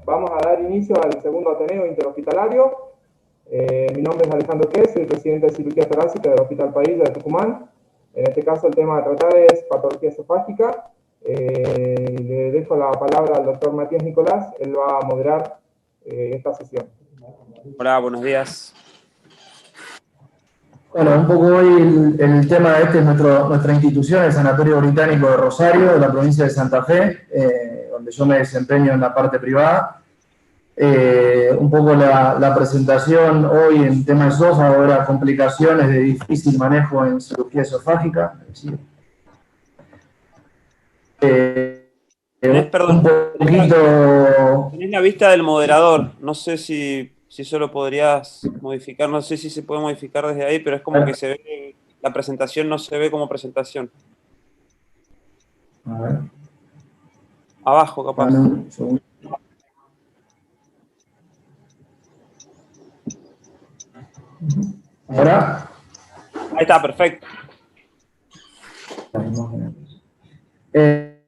Vamos a dar inicio al segundo Ateneo Interhospitalario. Mi nombre es Alejandro Quez, soy presidente de cirugía torácica del Hospital Padilla de Tucumán. En este caso el tema a tratar es patología esofágica. Le dejo la palabra al doctor Matías Nicolás, él va a moderar esta sesión. Hola, buenos días. Bueno, un poco hoy el tema de este es nuestra institución, el Sanatorio Británico de Rosario, de la provincia de Santa Fe, donde yo me desempeño en la parte privada. Un poco la presentación hoy en tema esófago era complicaciones de difícil manejo en cirugía esofágica. Perdón, un poquito... tenés la vista del moderador. No sé si solo podrías modificar, no sé si se puede modificar desde ahí, pero es como que se ve, la presentación no se ve como presentación. A ver. Abajo, capaz. ¿Ahora? Ahí está, perfecto.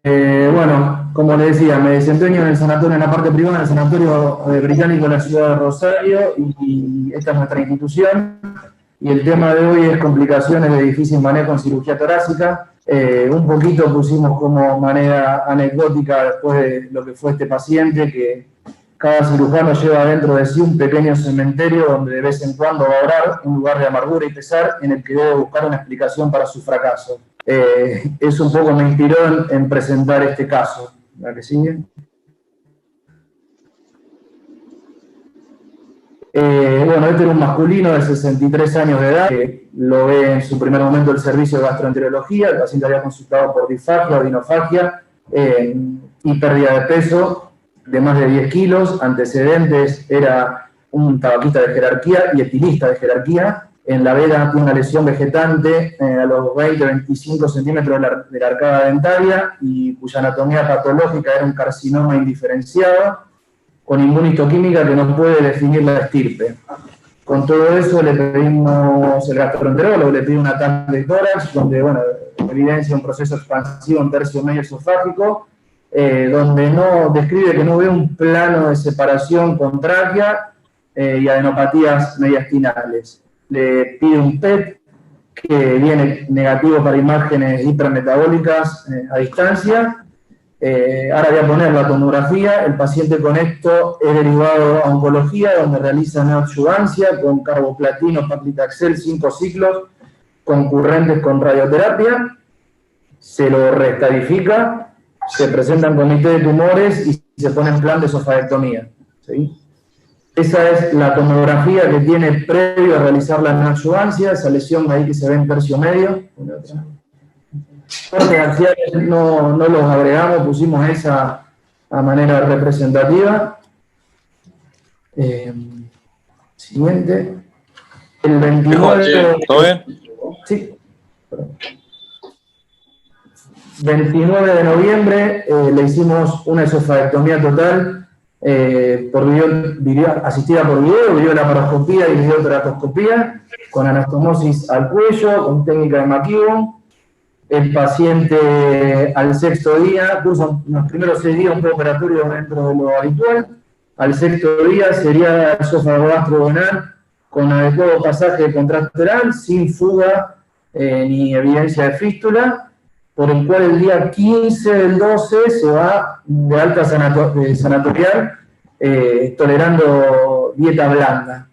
Bueno, como le decía, me desempeño en el sanatorio, en la parte privada, en el Sanatorio Británico de la ciudad de Rosario, y esta es nuestra institución. Y el tema de hoy es complicaciones de difícil manejo en cirugía torácica. Un poquito pusimos como manera anecdótica después de lo que fue este paciente, que cada cirujano lleva dentro de sí un pequeño cementerio donde de vez en cuando va a orar, un lugar de amargura y pesar en el que debe buscar una explicación para su fracaso. Eso un poco me inspiró en presentar este caso. ¿La que sigue? Bueno, este era un masculino de 63 años de edad, que lo ve en su primer momento el servicio de gastroenterología. El paciente había consultado por disfagia, odinofagia y pérdida de peso de más de 10 kilos. Antecedentes, era un tabaquista de jerarquía y etilista de jerarquía. En la vena tiene una lesión vegetante a los 20-25 centímetros de la arcada dentaria, y cuya anatomía patológica era un carcinoma indiferenciado, con inmunistoquímica que no puede definir la estirpe. Con todo eso le pedimos, el gastroenterólogo le pide una TAC de tórax, donde, bueno, evidencia un proceso expansivo en tercio medio esofágico, donde no describe que no ve un plano de separación con tráquea y adenopatías mediastinales. Le pide un PET que viene negativo para imágenes hipermetabólicas a distancia. Ahora voy a poner la tomografía. El paciente con esto es derivado a oncología, donde realiza neoadjuvancia con carboplatino, paclitaxel, 5 ciclos, concurrentes con radioterapia. Se lo reestadifica, se presenta en comité de tumores y se pone en plan de esofagectomía. ¿Sí? Esa es la tomografía que tiene previo a realizar la neoadjuvancia, esa lesión ahí que se ve en tercio medio. Cortes axiales no los agregamos, pusimos esa a manera representativa. Siguiente. El 29 ¿Todo bien? Sí. 29 de noviembre le hicimos una esofagectomía total asistida por videolaparoscopía y videotoracoscopía, con anastomosis al cuello, con técnica de McEwan. El paciente al sexto día, curso los primeros 6 días un postoperatorio dentro de lo habitual. Al sexto día sería esófago gastroduodenal con adecuado pasaje de contraste oral, sin fuga ni evidencia de fístula, por el cual el día 15 del 12 se va de alta sanatorial, tolerando dieta blanda.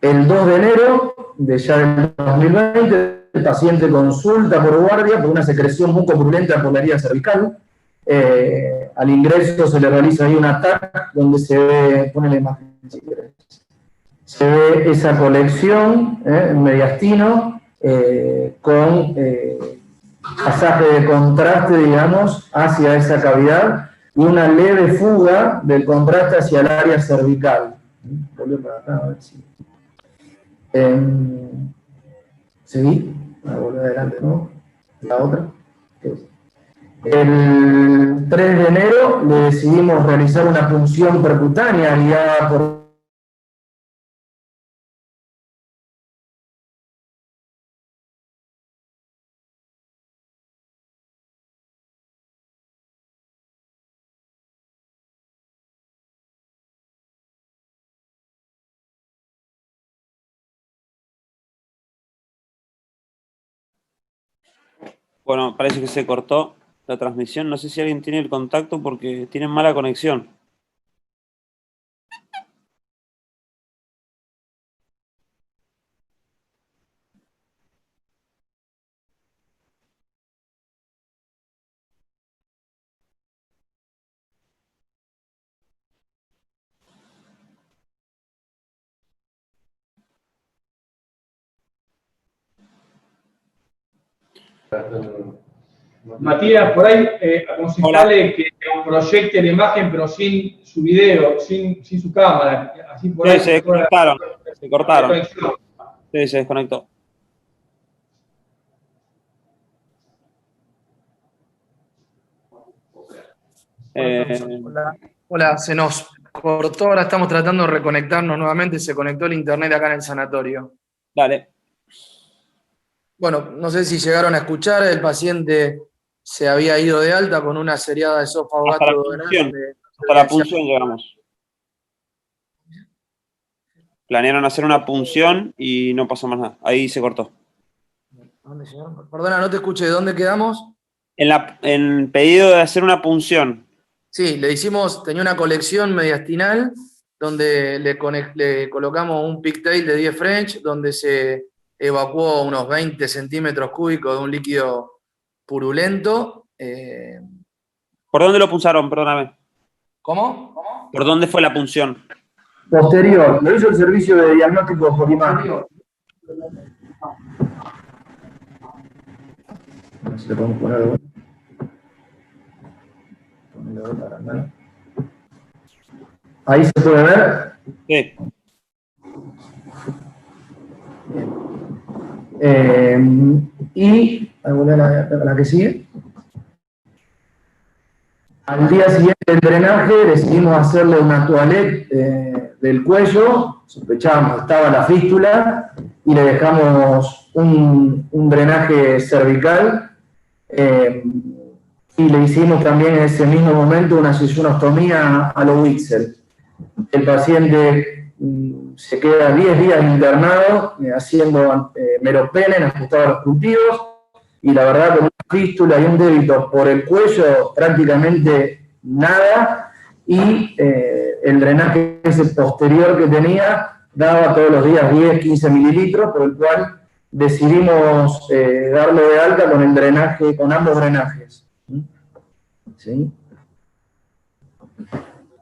El 2 de enero de ya del 2020, el paciente consulta por guardia por una secreción mucopurulenta por la herida cervical. Al ingreso se le realiza ahí una TAC donde se ve, pone la imagen si querés, se ve esa colección en mediastino con pasaje de contraste, digamos, hacia esa cavidad y una leve fuga del contraste hacia el área cervical. Volver para acá a ver si... seguí, voy a volver adelante, ¿no? La otra. El 3 de enero le decidimos realizar una punción percutánea guiada por Bueno, parece que se cortó la transmisión. No sé si alguien tiene el contacto porque tienen mala conexión. Matías, por ahí aconsejale que proyecte la imagen, pero sin su video, sin su cámara. Así por Sí, ahí se desconectaron. Se cortaron. Sí, se desconectó. Hola, se nos cortó, ahora estamos tratando de reconectarnos nuevamente, se conectó el internet acá en el sanatorio. Dale. Bueno, no sé si llegaron a escuchar, el paciente se había ido de alta con una seriada de esófago Hasta la gastroduodenal. punción. Hasta la punción llegamos. Planearon hacer una punción y no pasó más nada. Ahí se cortó. ¿Dónde llegaron? Perdona, no te escuché, ¿de dónde quedamos? En pedido de hacer una punción. Sí, le hicimos, tenía una colección mediastinal donde le colocamos un pigtail de 10 French, donde se evacuó unos 20 centímetros cúbicos de un líquido purulento. ¿Por dónde lo punzaron? Perdóname. ¿Cómo? ¿Por dónde fue la punción? Posterior, lo hizo el servicio de diagnóstico por imagen. Si le podemos poner de vuelta. Ahí se puede ver. Sí. Y la que sigue. Al día siguiente del drenaje decidimos hacerle una toilette del cuello, sospechábamos estaba la fístula, y le dejamos un drenaje cervical, y le hicimos también en ese mismo momento una sesionostomía a lo Wixel. El paciente se queda 10 días internado haciendo meropenen ajustado a los cultivos, y la verdad con una fístula y un débito por el cuello prácticamente nada, y el drenaje ese posterior que tenía daba todos los días 10-15 mililitros, por el cual decidimos darlo de alta con el drenaje, con ambos drenajes. ¿Sí?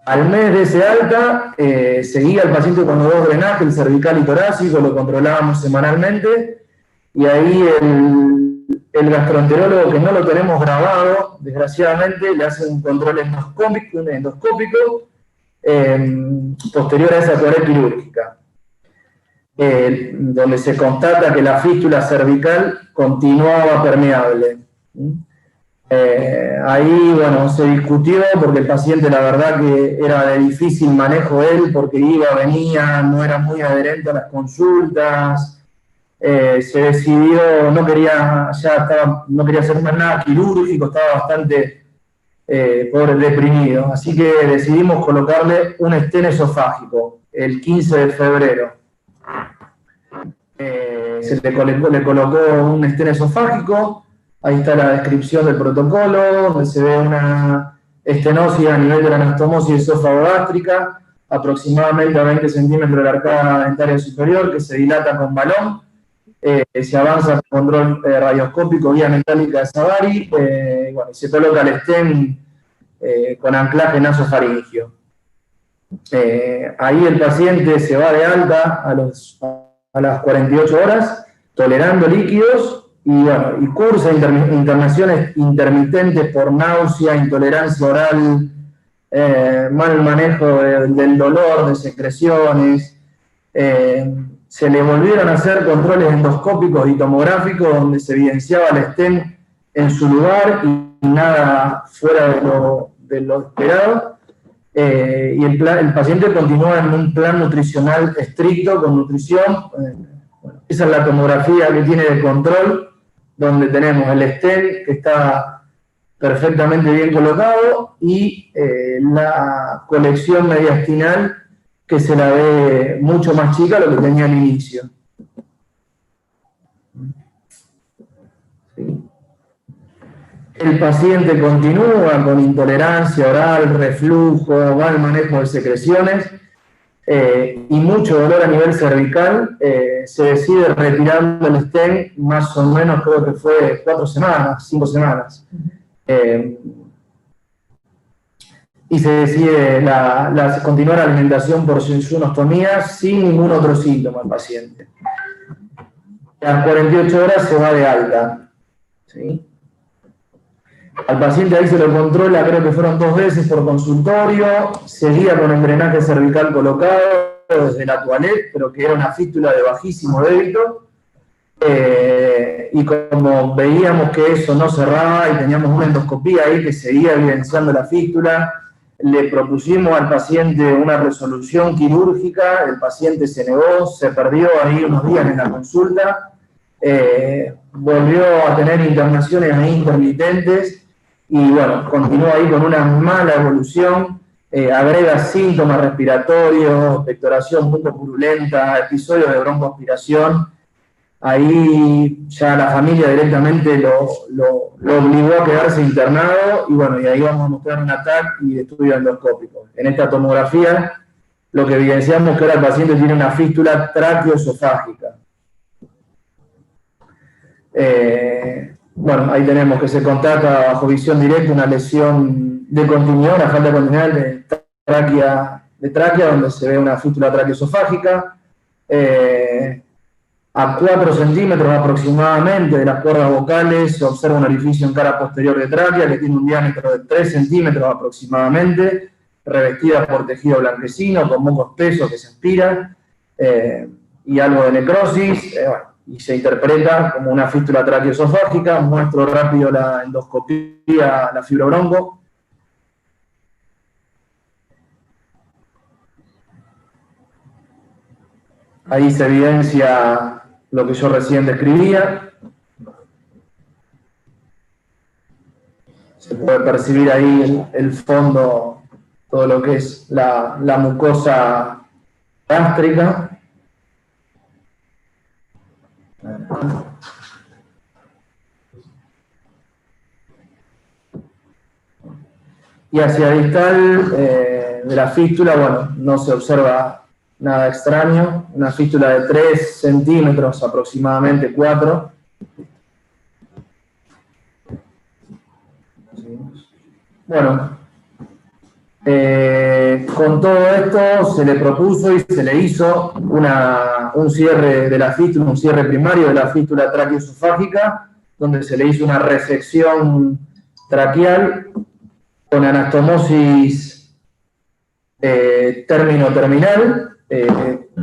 Al mes de ese alta, seguía el paciente con los 2 drenajes, el cervical y torácico, lo controlábamos semanalmente, y ahí el gastroenterólogo, que no lo tenemos grabado, desgraciadamente, le hace un control endoscópico posterior a esa toilette quirúrgica, donde se constata que la fístula cervical continuaba permeable. Ahí, bueno, se discutió porque el paciente, la verdad que era de difícil manejo él, porque iba, venía, no era muy adherente a las consultas. Se decidió, no quería hacer más nada quirúrgico, estaba bastante pobre, deprimido, así que decidimos colocarle un estén esofágico el 15 de febrero. Se le colocó un estén esofágico, ahí está la descripción del protocolo, donde se ve una estenosis a nivel de la anastomosis esófago-gástrica, aproximadamente a 20 centímetros de la arcada dentaria superior, que se dilata con balón. Se avanza con control radioscópico vía metálica de Savary, bueno, se coloca el stent con anclaje nasofaringio. Ahí el paciente se va de alta a las 48 horas, tolerando líquidos, y, bueno, y cursa internaciones intermitentes por náusea, intolerancia oral, mal manejo del dolor, de secreciones. Se le volvieron a hacer controles endoscópicos y tomográficos donde se evidenciaba el stent en su lugar y nada fuera de lo esperado. Y el paciente continúa en un plan nutricional estricto con nutrición. Bueno, esa es la tomografía que tiene de control, donde tenemos el stent que está perfectamente bien colocado y la colección mediastinal que se la ve mucho más chica a lo que tenía al inicio. ¿Sí? El paciente continúa con intolerancia oral, reflujo, mal manejo de secreciones y mucho dolor a nivel cervical. Se decide retirando el stent más o menos, creo que fue 4 semanas, 5 semanas. Y se decide continuar la alimentación por sensunostomía sin ningún otro síntoma al paciente. A las 48 horas se va de alta, ¿sí? Al paciente ahí se lo controla, creo que fueron 2 veces por consultorio, seguía con el drenaje cervical colocado desde la toilette, pero que era una fístula de bajísimo débito, y como veíamos que eso no cerraba y teníamos una endoscopía ahí que seguía evidenciando la fístula, le propusimos al paciente una resolución quirúrgica, el paciente se negó, se perdió ahí unos días en la consulta, volvió a tener internaciones ahí intermitentes y bueno, continuó ahí con una mala evolución, agrega síntomas respiratorios, expectoración muy purulenta, episodios de broncoaspiración. Ahí ya la familia directamente lo obligó a quedarse internado y bueno, y ahí vamos a mostrar un TAC y estudio endoscópico. En esta tomografía lo que evidenciamos es que ahora el paciente tiene una fístula tráqueo-esofágica. Bueno, ahí tenemos que se constata bajo visión directa una lesión de continuidad, una falta de continuidad de tráquea, donde se ve una fístula tráqueo-esofágica. A 4 centímetros aproximadamente de las cuerdas vocales se observa un orificio en cara posterior de tráquea que tiene un diámetro de 3 centímetros aproximadamente, revestida por tejido blanquecino, con moco espeso que se aspira, y algo de necrosis, bueno, y se interpreta como una fístula tráqueo-esofágica. Muestro rápido la endoscopía, la fibrobronco. Ahí se evidencia lo que yo recién describía. Se puede percibir ahí el fondo, todo lo que es la mucosa gástrica. Y hacia distal de la fístula, bueno, no se observa nada extraño, una fístula de 3 centímetros aproximadamente, 4. Bueno, con todo esto se le propuso y se le hizo un cierre de la fístula, un cierre primario de la fístula tráqueo-esofágica, donde se le hizo una resección traqueal con anastomosis término-terminal.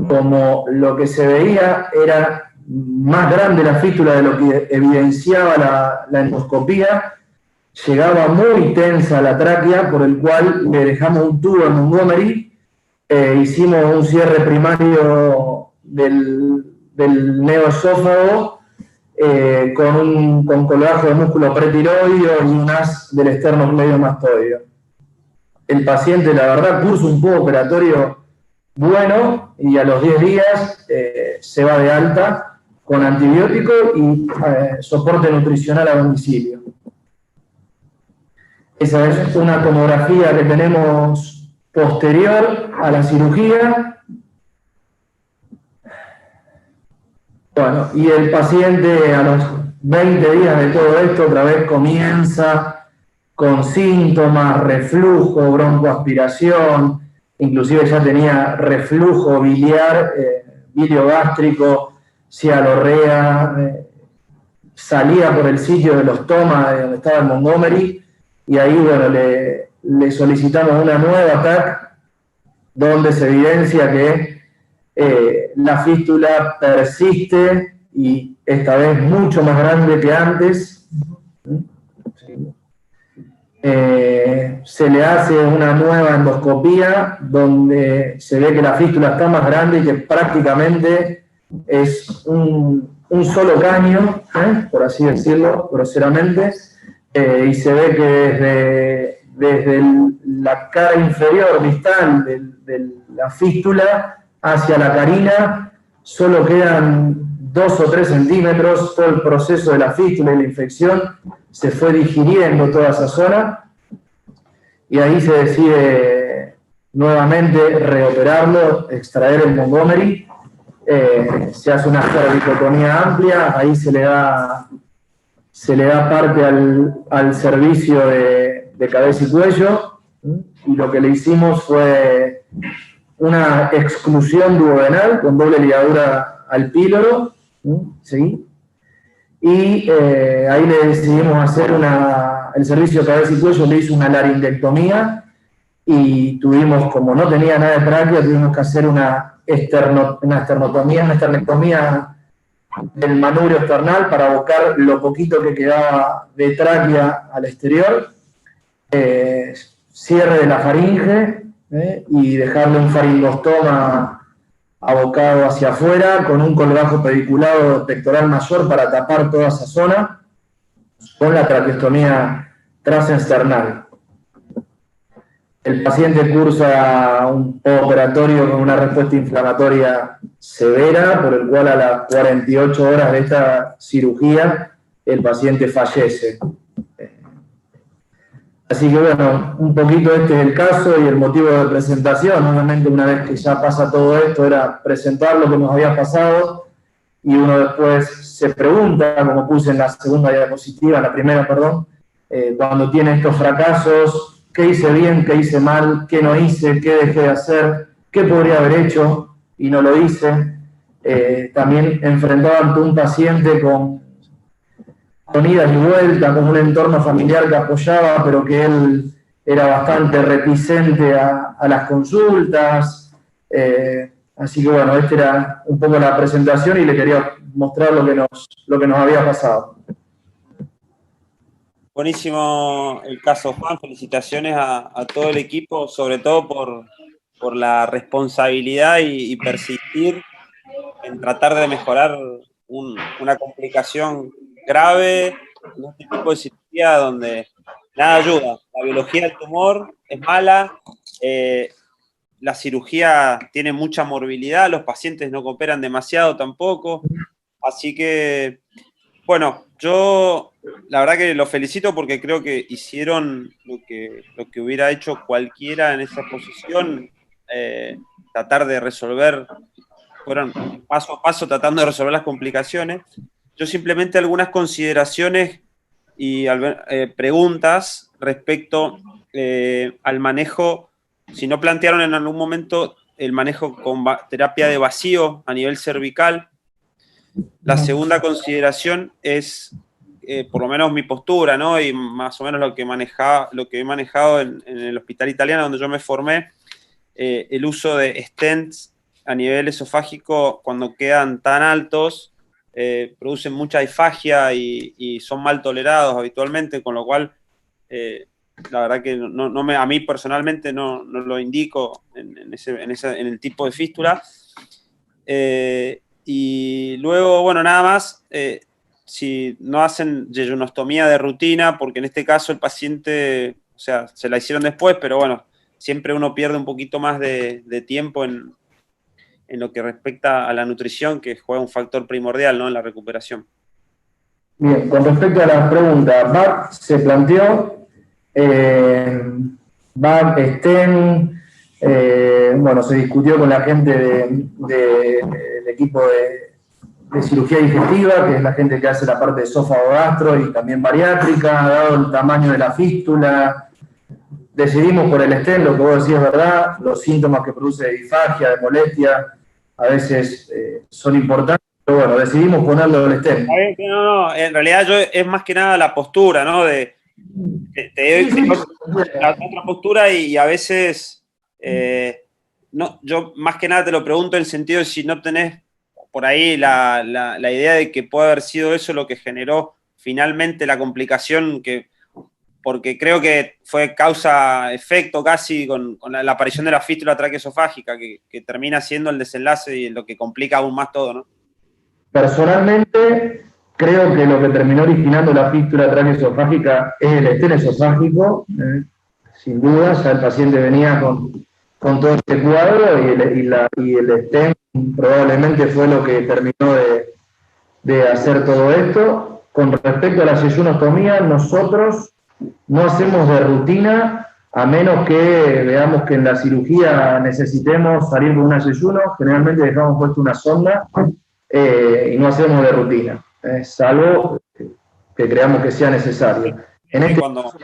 Como lo que se veía era más grande la fístula de lo que evidenciaba la endoscopía, llegaba muy tensa la tráquea, por el cual le dejamos un tubo en Montgomery, hicimos un cierre primario del neoesófago con colgajo de músculo pretiroideo y un haz del esternocleidomastoideo. El paciente, la verdad, curso un postoperatorio bueno y a los 10 días se va de alta con antibiótico y soporte nutricional a domicilio. Esa es una tomografía que tenemos posterior a la cirugía. Bueno, y el paciente a los 20 días de todo esto otra vez comienza con síntomas, reflujo, broncoaspiración, inclusive ya tenía reflujo biliar, biliogástrico, cialorrea, salía por el sitio del ostoma de donde estaba el Montgomery, y ahí, bueno, le solicitamos una nueva TAC donde se evidencia que la fístula persiste y esta vez mucho más grande que antes. Se le hace una nueva endoscopía donde se ve que la fístula está más grande y que prácticamente es un solo caño, por así decirlo, groseramente. Y se ve que desde la cara inferior distal de la fístula hacia la carina solo quedan 2 o 3 centímetros. Todo el proceso de la fístula y la infección se fue digiriendo toda esa zona y ahí se decide nuevamente reoperarlo, extraer el Montgomery, se hace una cervicotomía amplia, ahí se le da parte al servicio de cabeza y cuello, y lo que le hicimos fue una exclusión duodenal con doble ligadura al píloro, ¿sí? Y ahí le decidimos hacer el servicio de cabeza y cuello, le hizo una laringectomía y tuvimos, como no tenía nada de tráquea, tuvimos que hacer una esternectomía del manubrio esternal para abocar lo poquito que quedaba de tráquea al exterior, cierre de la faringe y dejarle un faringostoma abocado hacia afuera con un colgajo pediculado pectoral mayor para tapar toda esa zona con la traqueostomía transesternal. El paciente cursa un postoperatorio con una respuesta inflamatoria severa, por el cual a las 48 horas de esta cirugía el paciente fallece. Así que bueno, un poquito este es el caso y el motivo de presentación. Obviamente una vez que ya pasa todo esto era presentar lo que nos había pasado y uno después se pregunta, como puse en la segunda diapositiva, en la primera, perdón, cuando tiene estos fracasos, ¿qué hice bien, qué hice mal, qué no hice, qué dejé de hacer, qué podría haber hecho y no lo hice? También enfrentado ante un paciente con idas y vueltas, con un entorno familiar que apoyaba, pero que él era bastante reticente a las consultas. Así que bueno, esta era un poco la presentación y le quería mostrar lo que nos había pasado. Buenísimo el caso, Juan. Felicitaciones a todo el equipo, sobre todo por la responsabilidad y persistir en tratar de mejorar una complicación grave en este tipo de cirugía donde nada ayuda. La biología del tumor es mala, la cirugía tiene mucha morbilidad, los pacientes no cooperan demasiado tampoco, así que, bueno, yo la verdad que los felicito porque creo que hicieron lo que hubiera hecho cualquiera en esa posición, tratar de resolver, fueron paso a paso tratando de resolver las complicaciones. Yo simplemente algunas consideraciones y preguntas respecto al manejo, si no plantearon en algún momento el manejo con terapia de vacío a nivel cervical. La segunda consideración es, por lo menos mi postura, ¿no? Y más o menos lo que he manejado en el hospital italiano donde yo me formé, el uso de stents a nivel esofágico cuando quedan tan altos, producen mucha disfagia y son mal tolerados habitualmente, con lo cual la verdad que a mí personalmente no lo indico en el tipo de fístula. Y luego, bueno, nada más, si no hacen yeyunostomía de rutina, porque en este caso el paciente, o sea, se la hicieron después, pero bueno, siempre uno pierde un poquito más de tiempo en lo que respecta a la nutrición, que juega un factor primordial, ¿no?, en la recuperación. Bien, con respecto a las preguntas, VAC se planteó, VAC, STEM, bueno, se discutió con la gente del equipo de cirugía digestiva, que es la gente que hace la parte de esófago gastro y también bariátrica, dado el tamaño de la fístula. Decidimos por el STEM, lo que vos decís es verdad, los síntomas que produce de disfagia, de molestia, a veces son importantes, pero bueno, decidimos ponerlo en el STEM. No, en realidad es más que nada la postura, ¿no? La otra postura y a veces, no, yo más que nada te lo pregunto en el sentido de si no tenés por ahí la idea de que puede haber sido eso lo que generó finalmente la complicación, porque creo que fue causa-efecto casi con la aparición de la fístula traqueosofágica, que termina siendo el desenlace y lo que complica aún más todo, ¿no? Personalmente, creo que lo que terminó originando la fístula traqueosofágica es el estén esofágico, sin duda, ya el paciente venía con todo este cuadro y el estén probablemente fue lo que terminó de hacer todo esto. con respecto a la yeyunostomía, nosotros no hacemos de rutina, a menos que veamos que en la cirugía necesitemos salir con un yeyuno. Generalmente dejamos puesto una sonda y no hacemos de rutina, salvo que creamos que sea necesario. En este caso,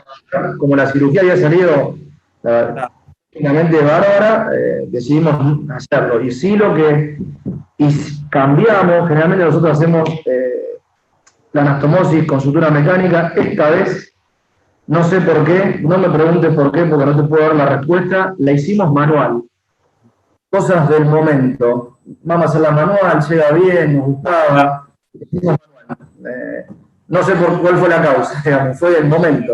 como la cirugía había salido prácticamente bárbara, decidimos hacerlo. Y sí, cambiamos, generalmente nosotros hacemos la anastomosis con sutura mecánica. Esta vez, no sé por qué, no me preguntes por qué, porque no te puedo dar la respuesta, la hicimos manual. Cosas del momento. Vamos a hacerla manual, llega bien, nos gustaba. No sé por cuál fue la causa, digamos, fue el momento.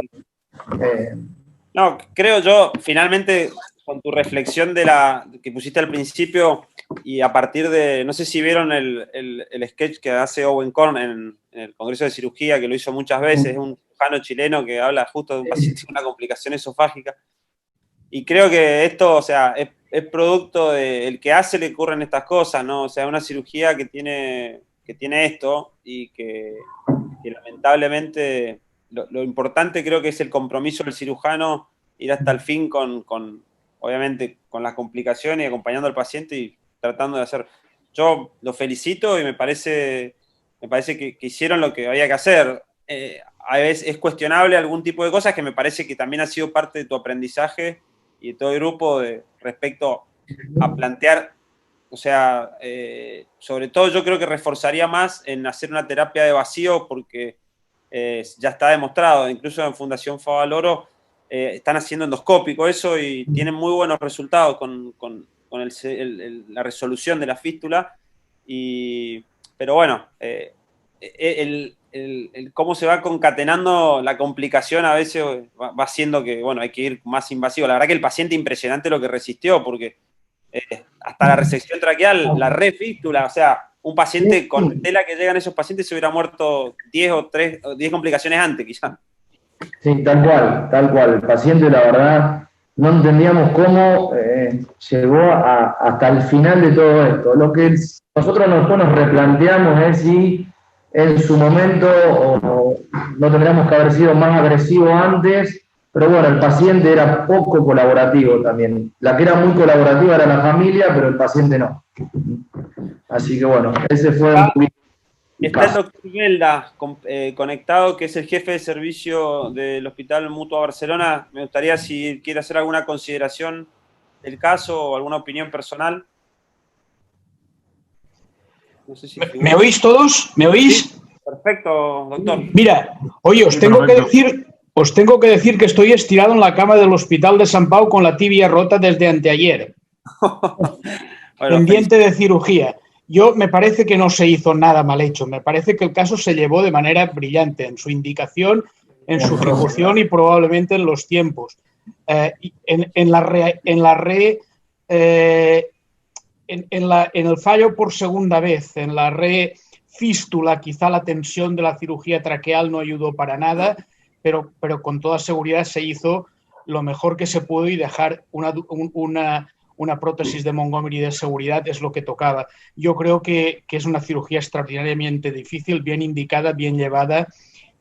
No, creo yo, finalmente, con tu reflexión de la que pusiste al principio, y a partir de, no sé si vieron el sketch que hace Owen Korn en el Congreso de Cirugía, que lo hizo muchas veces, es un cirujano chileno que habla justo de un paciente con una complicación esofágica. Y creo que esto, o sea, es producto del que hace le ocurren estas cosas, ¿no? O sea, una cirugía que tiene esto y que lamentablemente lo importante creo que es el compromiso del cirujano, ir hasta el fin obviamente, con las complicaciones y acompañando al paciente y tratando de hacer. Yo lo felicito y me parece que hicieron lo que había que hacer. A veces es cuestionable algún tipo de cosas que me parece que también ha sido parte de tu aprendizaje y de todo el grupo respecto a plantear, o sea, sobre todo yo creo que reforzaría más en hacer una terapia de vacío porque ya está demostrado, incluso en Fundación Favaloro están haciendo endoscópico eso y tienen muy buenos resultados con la resolución de la fístula. Pero bueno, cómo se va concatenando la complicación a veces va haciendo que, bueno, hay que ir más invasivo. La verdad que el paciente impresionante lo que resistió, porque hasta la resección traqueal, la refístula, o sea, un paciente con tela que llegan esos pacientes se hubiera muerto 10 complicaciones antes, quizás. Sí, tal cual. El paciente, la verdad, no entendíamos cómo llegó hasta el final de todo esto. Lo que nosotros después nos replanteamos es si en su momento no tendríamos que haber sido más agresivos antes, pero bueno, el paciente era poco colaborativo también. La que era muy colaborativa era la familia, pero el paciente no. Así que bueno, ese fue un poquito. Está el doctor Gelda conectado, que es el jefe de servicio del Hospital Mutua Barcelona. Me gustaría si quiere hacer alguna consideración del caso o alguna opinión personal. No sé si ¿Me oís todos? ¿Me oís? Sí, perfecto, doctor. Mira, oye, os tengo que decir que estoy estirado en la cama del Hospital de Sant Pau con la tibia rota desde anteayer. Bueno, pendiente de cirugía. Me parece que no se hizo nada mal hecho. Me parece que el caso se llevó de manera brillante en su indicación, en su ejecución y probablemente en los tiempos. En el fallo por segunda vez, en la refístula, quizá la tensión de la cirugía traqueal no ayudó para nada, pero con toda seguridad se hizo lo mejor que se pudo y dejar una prótesis de Montgomery de seguridad es lo que tocaba. Yo creo que es una cirugía extraordinariamente difícil, bien indicada, bien llevada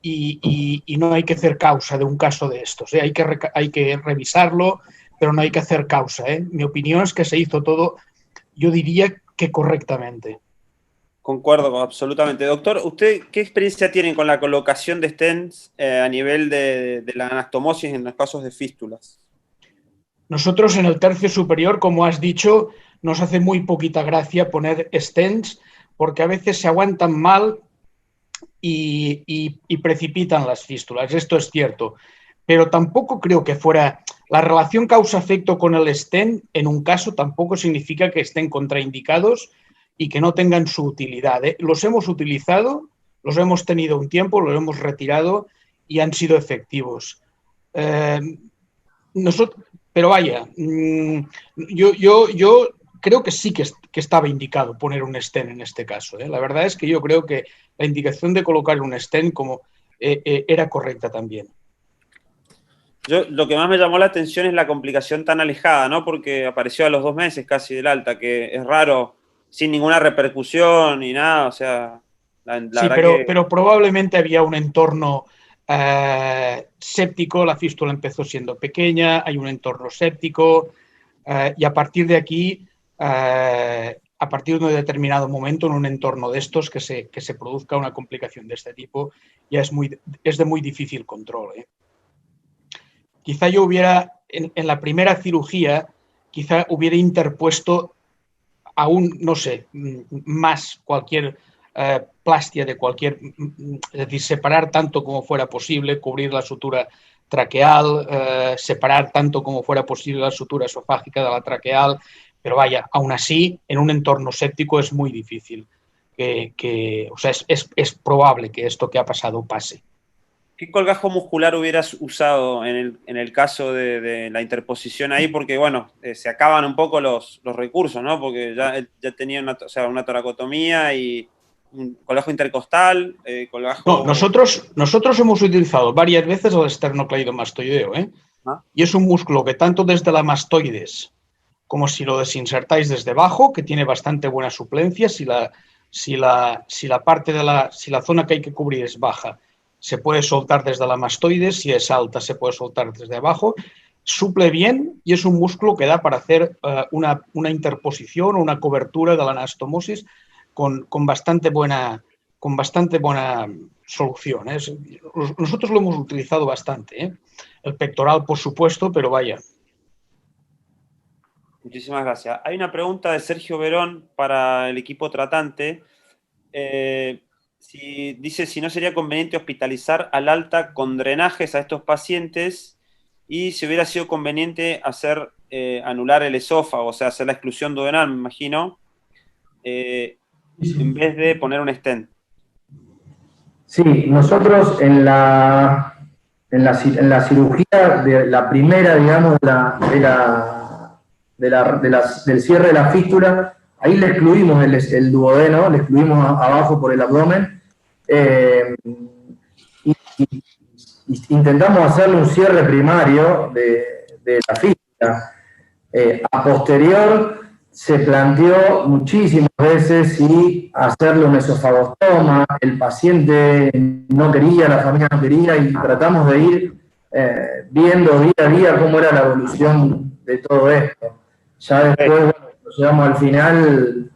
y no hay que hacer causa de un caso de estos. Hay que revisarlo, pero no hay que hacer causa. Mi opinión es que se hizo todo, yo diría que correctamente. Concuerdo absolutamente. Doctor, ¿usted qué experiencia tiene con la colocación de stents a nivel de la anastomosis en los casos de fístulas? Nosotros en el tercio superior, como has dicho, nos hace muy poquita gracia poner stents porque a veces se aguantan mal y precipitan las fístulas. Esto es cierto. Pero tampoco creo que fuera... La relación causa-efecto con el stent en un caso tampoco significa que estén contraindicados y que no tengan su utilidad. Los hemos utilizado, los hemos tenido un tiempo, los hemos retirado y han sido efectivos. Pero vaya, yo creo que sí que estaba indicado poner un stent en este caso. La verdad es que yo creo que la indicación de colocar un stent era correcta también. Lo que más me llamó la atención es la complicación tan alejada, ¿no? Porque apareció a los 2 meses casi del alta, que es raro, sin ninguna repercusión ni nada. O sea, Sí, pero probablemente había un entorno séptico, la fístula empezó siendo pequeña, hay un entorno séptico y a partir de aquí, a partir de un determinado momento en un entorno de estos que se produzca una complicación de este tipo, ya es de muy difícil control. Quizá yo hubiera, en la primera cirugía, quizá hubiera interpuesto aún, no sé, más cualquier plastia de cualquier, es decir, separar tanto como fuera posible, cubrir la sutura traqueal, separar tanto como fuera posible la sutura esofágica de la traqueal, pero vaya, aún así, en un entorno séptico es muy difícil, o sea, es probable que esto que ha pasado pase. ¿Qué colgajo muscular hubieras usado en el caso de la interposición ahí? Porque, bueno, se acaban un poco los recursos, ¿no? Porque ya tenía una toracotomía y un colgajo intercostal, colgajo... No, nosotros hemos utilizado varias veces el esternocleidomastoideo, y es un músculo que tanto desde la mastoides como si lo desinsertáis desde abajo, que tiene bastante buena suplencia, si la zona que hay que cubrir es baja, se puede soltar desde la mastoides, si es alta se puede soltar desde abajo, suple bien y es un músculo que da para hacer una interposición o una cobertura de la anastomosis con bastante buena solución. Nosotros lo hemos utilizado bastante. El pectoral, por supuesto, pero vaya. Muchísimas gracias. Hay una pregunta de Sergio Verón para el equipo tratante. Dice si no sería conveniente hospitalizar al alta con drenajes a estos pacientes y si hubiera sido conveniente anular el esófago, o sea, hacer la exclusión duodenal, me imagino, en vez de poner un stent. Sí, nosotros en la cirugía de la primera, digamos, del cierre de la fístula, ahí le excluimos el duodeno, le excluimos abajo por el abdomen, y intentamos hacerle un cierre primario de la fístula. A posterior se planteó muchísimas veces si hacerle un esofagostoma, el paciente no quería, la familia no quería, y tratamos de ir viendo día a día cómo era la evolución de todo esto. Ya después, bueno, llegamos al final,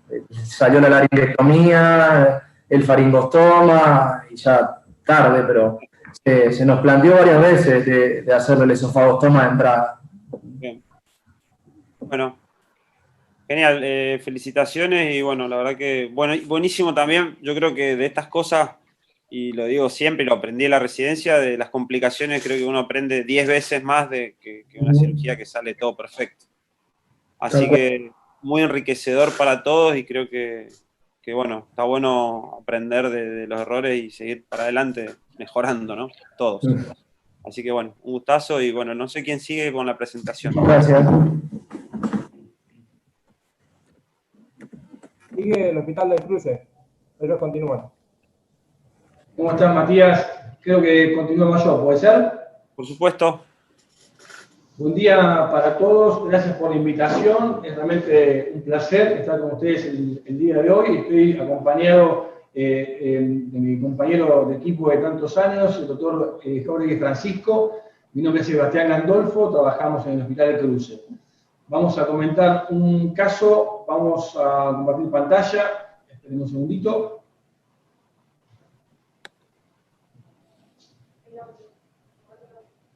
salió la laringectomía, el faringostoma, y ya tarde, pero se nos planteó varias veces de hacerle el esofagostoma de entrada. Bien. Bueno, genial, felicitaciones y bueno, la verdad que buenísimo también. Yo creo que de estas cosas, y lo digo siempre, y lo aprendí en la residencia, de las complicaciones creo que uno aprende 10 veces más que una cirugía que sale todo perfecto. Así que muy enriquecedor para todos y creo que bueno, está bueno aprender de los errores y seguir para adelante mejorando, ¿no? Todos. Así que bueno, un gustazo y bueno, no sé quién sigue con la presentación. Gracias. Sigue el Hospital del Cruce. Ellos continúan. ¿Cómo estás, Matías? Creo que continuamos yo, ¿puede ser? Por supuesto. Buen día para todos, gracias por la invitación, es realmente un placer estar con ustedes el día de hoy. Estoy acompañado de mi compañero de equipo de tantos años, el doctor Jorge Francisco. Mi nombre es Sebastián Gandolfo, trabajamos en el Hospital del Cruce. Vamos a comentar un caso, vamos a compartir pantalla, esperen un segundito.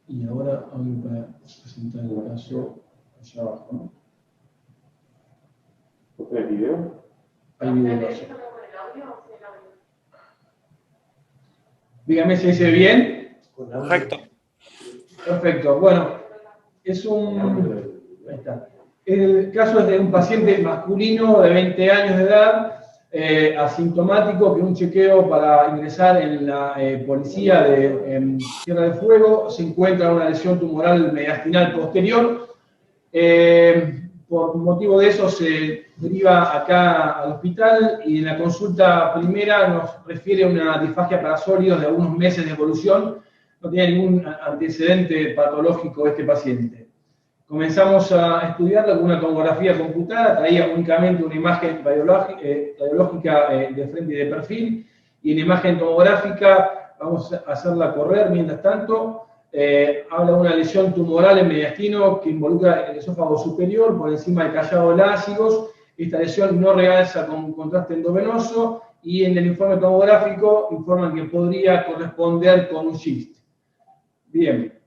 Y ahora vamos a presentar el caso allá abajo, ¿no? ¿Hay video? Hay video. Dígame si se ve bien. Perfecto. Perfecto. Bueno, ahí está. El caso es de un paciente masculino de 20 años de edad, asintomático, que un chequeo para ingresar en la policía de Tierra del Fuego se encuentra una lesión tumoral mediastinal posterior. Por motivo de eso se deriva acá al hospital y en la consulta primera nos refiere a una disfagia para sólidos de algunos meses de evolución. No tiene ningún antecedente patológico este paciente. Comenzamos a estudiarlo con una tomografía computada, traía únicamente una imagen radiológica de frente y de perfil, Y en la imagen tomográfica, vamos a hacerla correr mientras tanto. Habla de una lesión tumoral en mediastino que involucra el esófago superior por encima del callado lásigos. Esta lesión no realza con contraste endovenoso y en el informe tomográfico informan que podría corresponder con un GIST. Bien.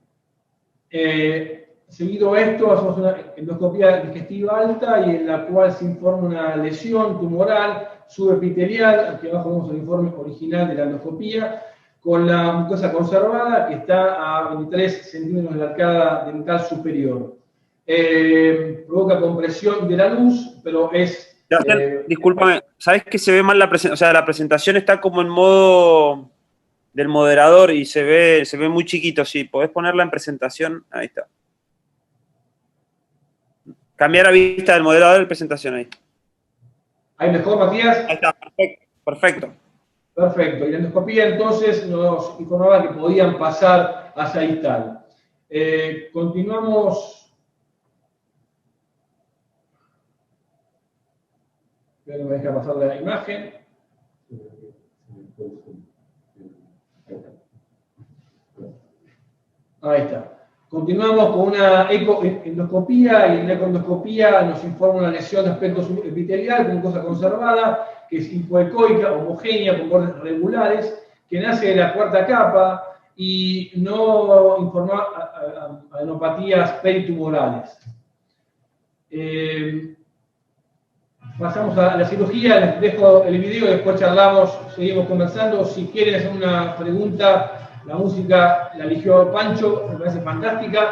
Seguido esto, hacemos una endoscopía digestiva alta y en la cual se informa una lesión tumoral subepitelial. Aquí abajo vemos el informe original de la endoscopía, con la mucosa conservada que está a 23 centímetros de la arcada dental superior. Provoca compresión de la luz, pero es... discúlpame, ¿sabes que se ve mal la presentación? O sea, la presentación está como en modo del moderador y se ve muy chiquito. Sí, podés ponerla en presentación. Ahí está. Cambiar a vista del moderador de presentación ahí. ¿Ahí mejor, Matías? Ahí está, perfecto. Perfecto. Perfecto. Y la endoscopía entonces nos informaba que podían pasar hacia distal. Continuamos. No me deja pasar la imagen. Ahí está. Continuamos con una endoscopía y en la econdoscopía nos informa una lesión de aspecto subepitelial con mucosa conservada, que es hipoecoica, homogénea, con bordes regulares, que nace de la cuarta capa y no informa adenopatías peritumorales. Pasamos a la cirugía, les dejo el video, después charlamos, seguimos conversando. Si quieren hacer una pregunta, la música la eligió Pancho, me parece fantástica.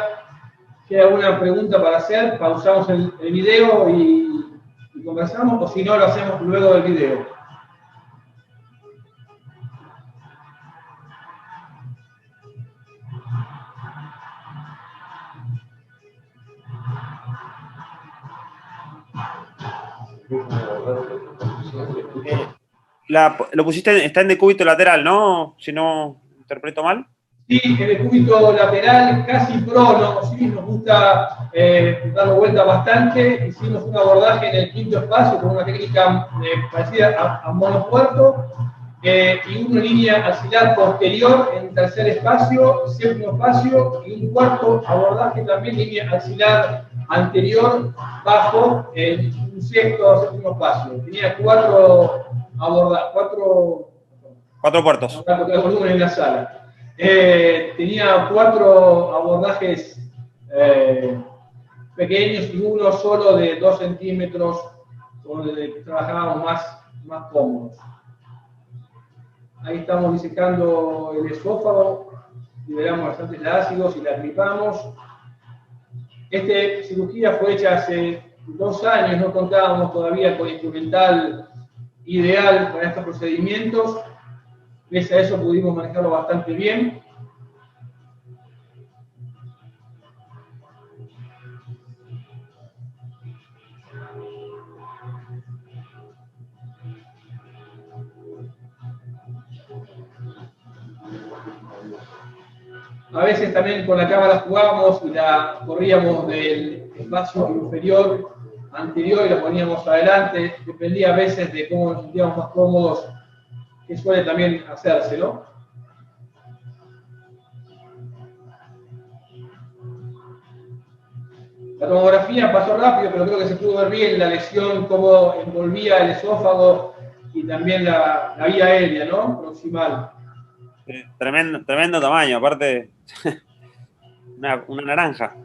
Si hay alguna pregunta para hacer, pausamos el video y conversamos, o si no, lo hacemos luego del video. Lo pusiste, está en decúbito lateral, ¿no? Si no interpreto mal. Sí, el decúbito lateral casi prono, sí, nos gusta darlo vuelta bastante. Hicimos un abordaje en el quinto espacio con una técnica parecida a monopuerto y una línea axilar posterior en tercer espacio, séptimo espacio y un cuarto abordaje también línea axilar anterior bajo en un sexto, séptimo espacio. Tenía cuatro puertos. Volumen en la sala. Tenía 4 abordajes pequeños y uno solo de 2 centímetros, donde trabajábamos más cómodos. Ahí estamos disecando el esófago, liberamos bastantes ácidos y la clipamos. Esta cirugía fue hecha hace 2 años, no contábamos todavía con instrumental ideal para estos procedimientos. Pese a eso pudimos manejarlo bastante bien. A veces también con la cámara jugábamos y la corríamos del espacio inferior anterior y la poníamos adelante. Dependía a veces de cómo nos sentíamos más cómodos, que suele también hacerse, ¿no? La tomografía pasó rápido, pero creo que se pudo ver bien la lesión, cómo envolvía el esófago y también la vía aérea, ¿no? Proximal. Tremendo tamaño, aparte una naranja.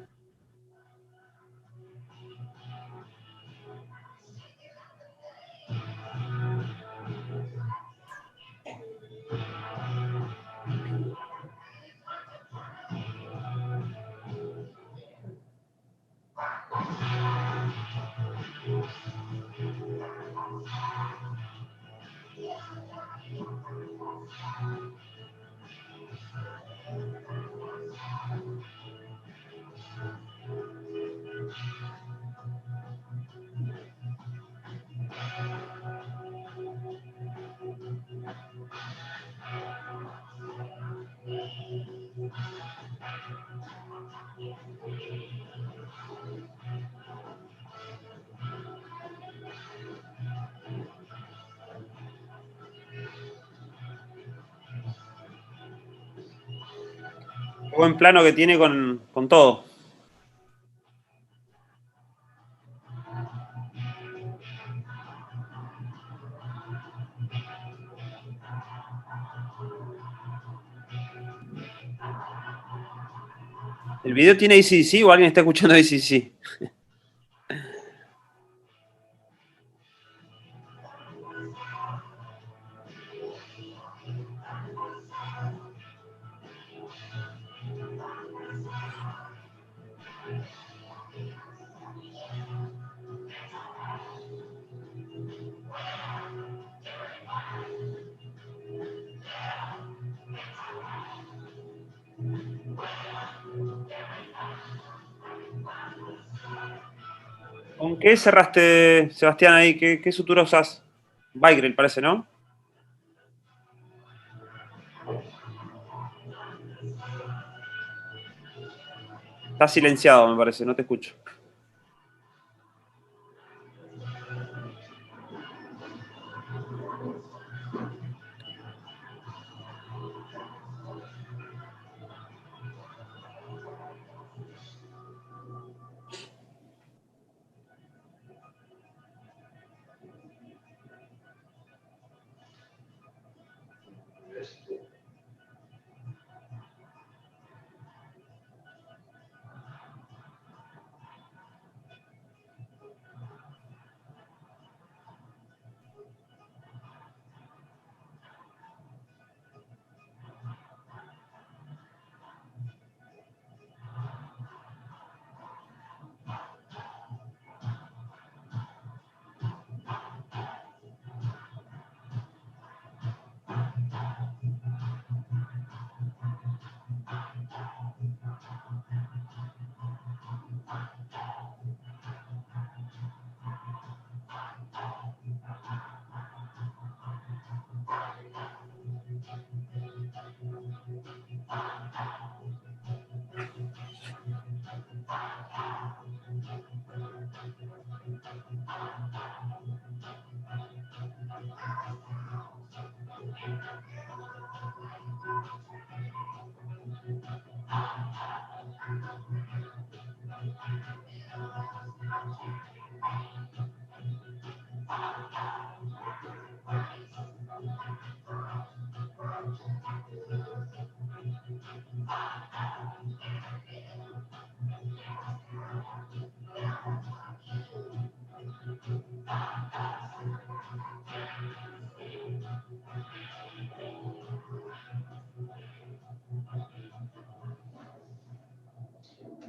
buen plano que tiene con todo. ¿El video tiene AC/DC o alguien está escuchando AC/DC? ¿Con qué cerraste, Sebastián, ahí? ¿Qué sutura usás? Bike parece, ¿no? Está silenciado, me parece, no te escucho.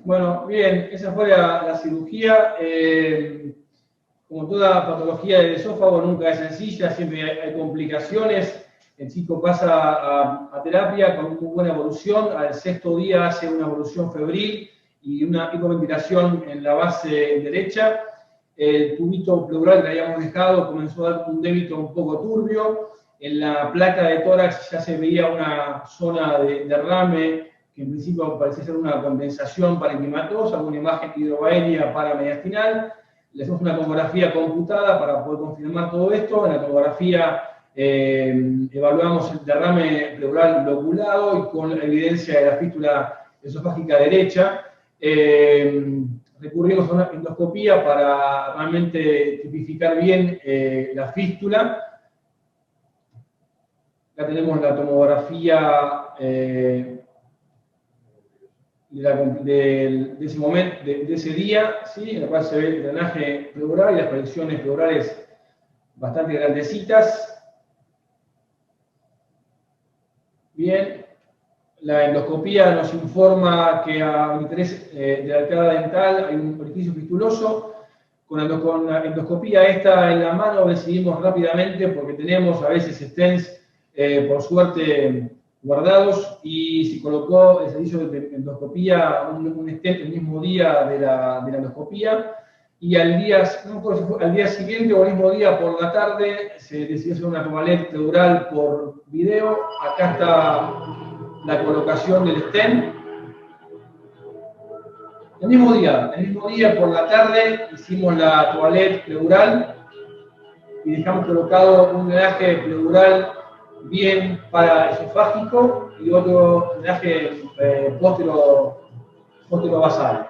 Bueno, bien, esa fue la cirugía. Como toda patología del esófago, nunca es sencilla, siempre hay complicaciones. El chico pasa a terapia con muy buena evolución. Al 6º día hace una evolución febril y una hipoventilación en la base derecha. El tubito pleural que habíamos dejado comenzó a dar un débito un poco turbio. En la placa de tórax ya se veía una zona de derrame que en principio parecía ser una condensación parenquimatosa, una imagen hidroaérea paramediastinal. Le hacemos una tomografía computada para poder confirmar todo esto. En la tomografía evaluamos el derrame pleural loculado y con evidencia de la fístula esofágica derecha. Recurrimos a una endoscopía para realmente tipificar bien la fístula. Acá tenemos la tomografía de ese momento, de ese día, ¿sí? En la cual se ve el drenaje pleural y las proyecciones pleurales bastante grandecitas. Bien, la endoscopía nos informa que a 23 de la arcada dental hay un orificio fistuloso. Con la endoscopía esta en la mano decidimos rápidamente porque tenemos a veces stents, por suerte, guardados, y se colocó el servicio de endoscopía, un stent el mismo día de la endoscopía, y al día, no recuerdo si fue al día siguiente o al mismo día por la tarde se decidió hacer una tomalete pleural por video. Acá está la colocación del stent. El mismo día por la tarde hicimos la toalete pleural y dejamos colocado un drenaje pleural bien paraesofágico y otro drenaje póstero-basal.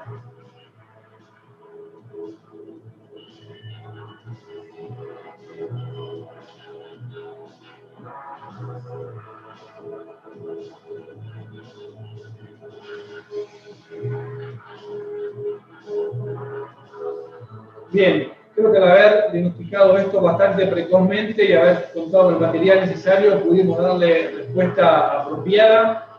Bien, creo que al haber diagnosticado esto bastante precozmente y haber contado el material necesario, pudimos darle respuesta apropiada.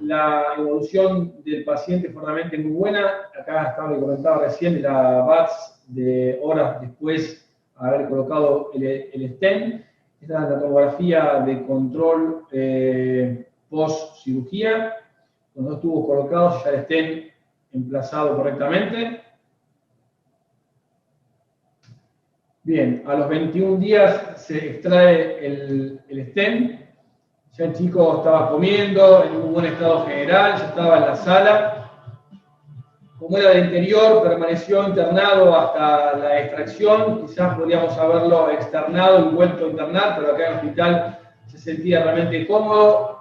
La evolución del paciente fue realmente muy buena. Acá estaba, le comentaba recién, la VATS de horas después de haber colocado el stent. Esta es la tomografía de control post cirugía, con los tubos colocados, ya el stent emplazado correctamente. Bien, a los 21 días se extrae el stent. Ya el chico estaba comiendo, en un buen estado general, ya estaba en la sala. Como era de interior, permaneció internado hasta la extracción. Quizás podríamos haberlo externado y vuelto a internar, pero acá en el hospital se sentía realmente cómodo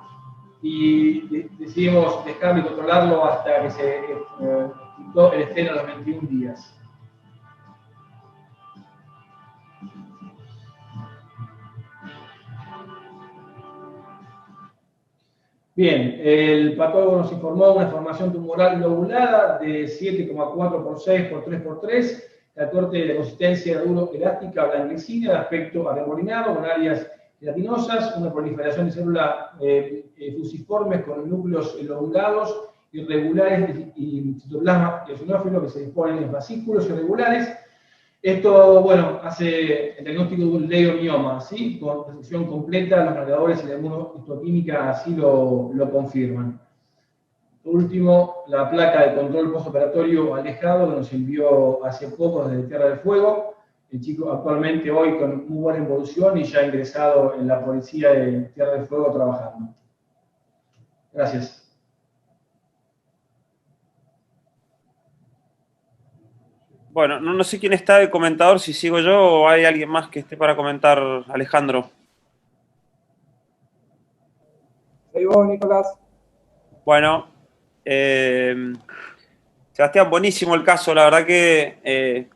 y decidimos dejarlo y controlarlo hasta que se quitó el stent a los 21 días. Bien, el patólogo nos informó de una formación tumoral lobulada de 7,4 por 6 por 3 por 3, la corte de consistencia duro-elástica blanquecina, de aspecto arremolinado, con áreas gelatinosas, una proliferación de células fusiformes con núcleos elongados, irregulares y citoplasma eosinófilo que se disponen en fascículos irregulares. Esto, bueno, hace el diagnóstico de un leiomioma, ¿sí? Con resección completa, los marcadores y la inmunohistoquímica así lo confirman. Por último, la placa de control postoperatorio alejado que nos envió hace poco desde Tierra del Fuego. El chico actualmente hoy con muy buena evolución y ya ingresado en la policía de Tierra del Fuego trabajando. Gracias. Bueno, no sé quién está de comentador, si sigo yo o hay alguien más que esté para comentar, Alejandro. Soy vos, Nicolás. Bueno, Sebastián, buenísimo el caso. La verdad que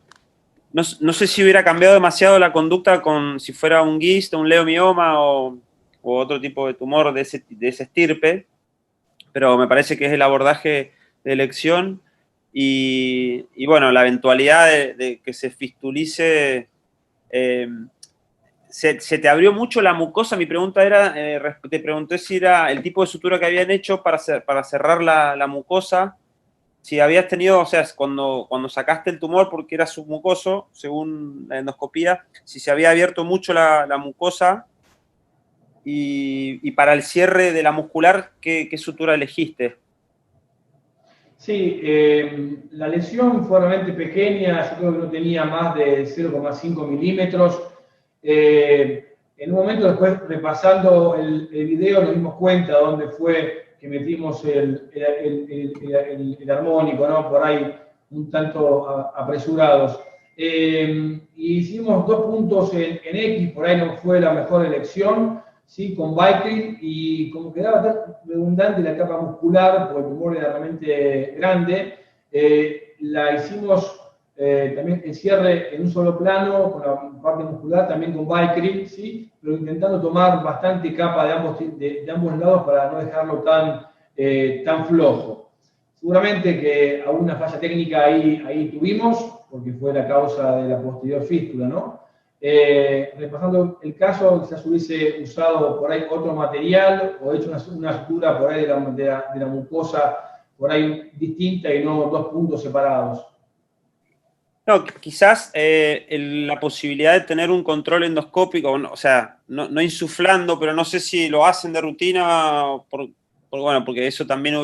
no sé si hubiera cambiado demasiado la conducta con si fuera un GIST, un leiomioma o otro tipo de tumor de ese estirpe, pero me parece que es el abordaje de elección. Y bueno, la eventualidad de que se fistulice, se te abrió mucho la mucosa. Mi pregunta era, te pregunté si era el tipo de sutura que habían hecho para cerrar la mucosa, si habías tenido, o sea, cuando sacaste el tumor porque era submucoso, según la endoscopía, si se había abierto mucho la mucosa, y para el cierre de la muscular, ¿qué sutura elegiste? Sí, la lesión fue realmente pequeña, yo creo que no tenía más de 0,5 milímetros. En un momento después, repasando el video, nos dimos cuenta dónde fue que metimos el armónico, ¿no? Por ahí un tanto apresurados. Hicimos 2 puntos en X, por ahí no fue la mejor elección, ¿sí? Con Vicryl, y como quedaba tan redundante la capa muscular, porque el tumor era realmente grande, la hicimos también el cierre en un solo plano, con la parte muscular, también con Vicryl, ¿sí? Pero intentando tomar bastante capa de ambos lados para no dejarlo tan flojo. Seguramente que alguna falla técnica ahí tuvimos, porque fue la causa de la posterior fístula, ¿no? Repasando el caso, quizás hubiese usado por ahí otro material o hecho una sutura por ahí de la mucosa por ahí distinta y no 2 puntos separados. No, quizás la posibilidad de tener un control endoscópico, o sea, no insuflando, pero no sé si lo hacen de rutina, bueno, porque eso también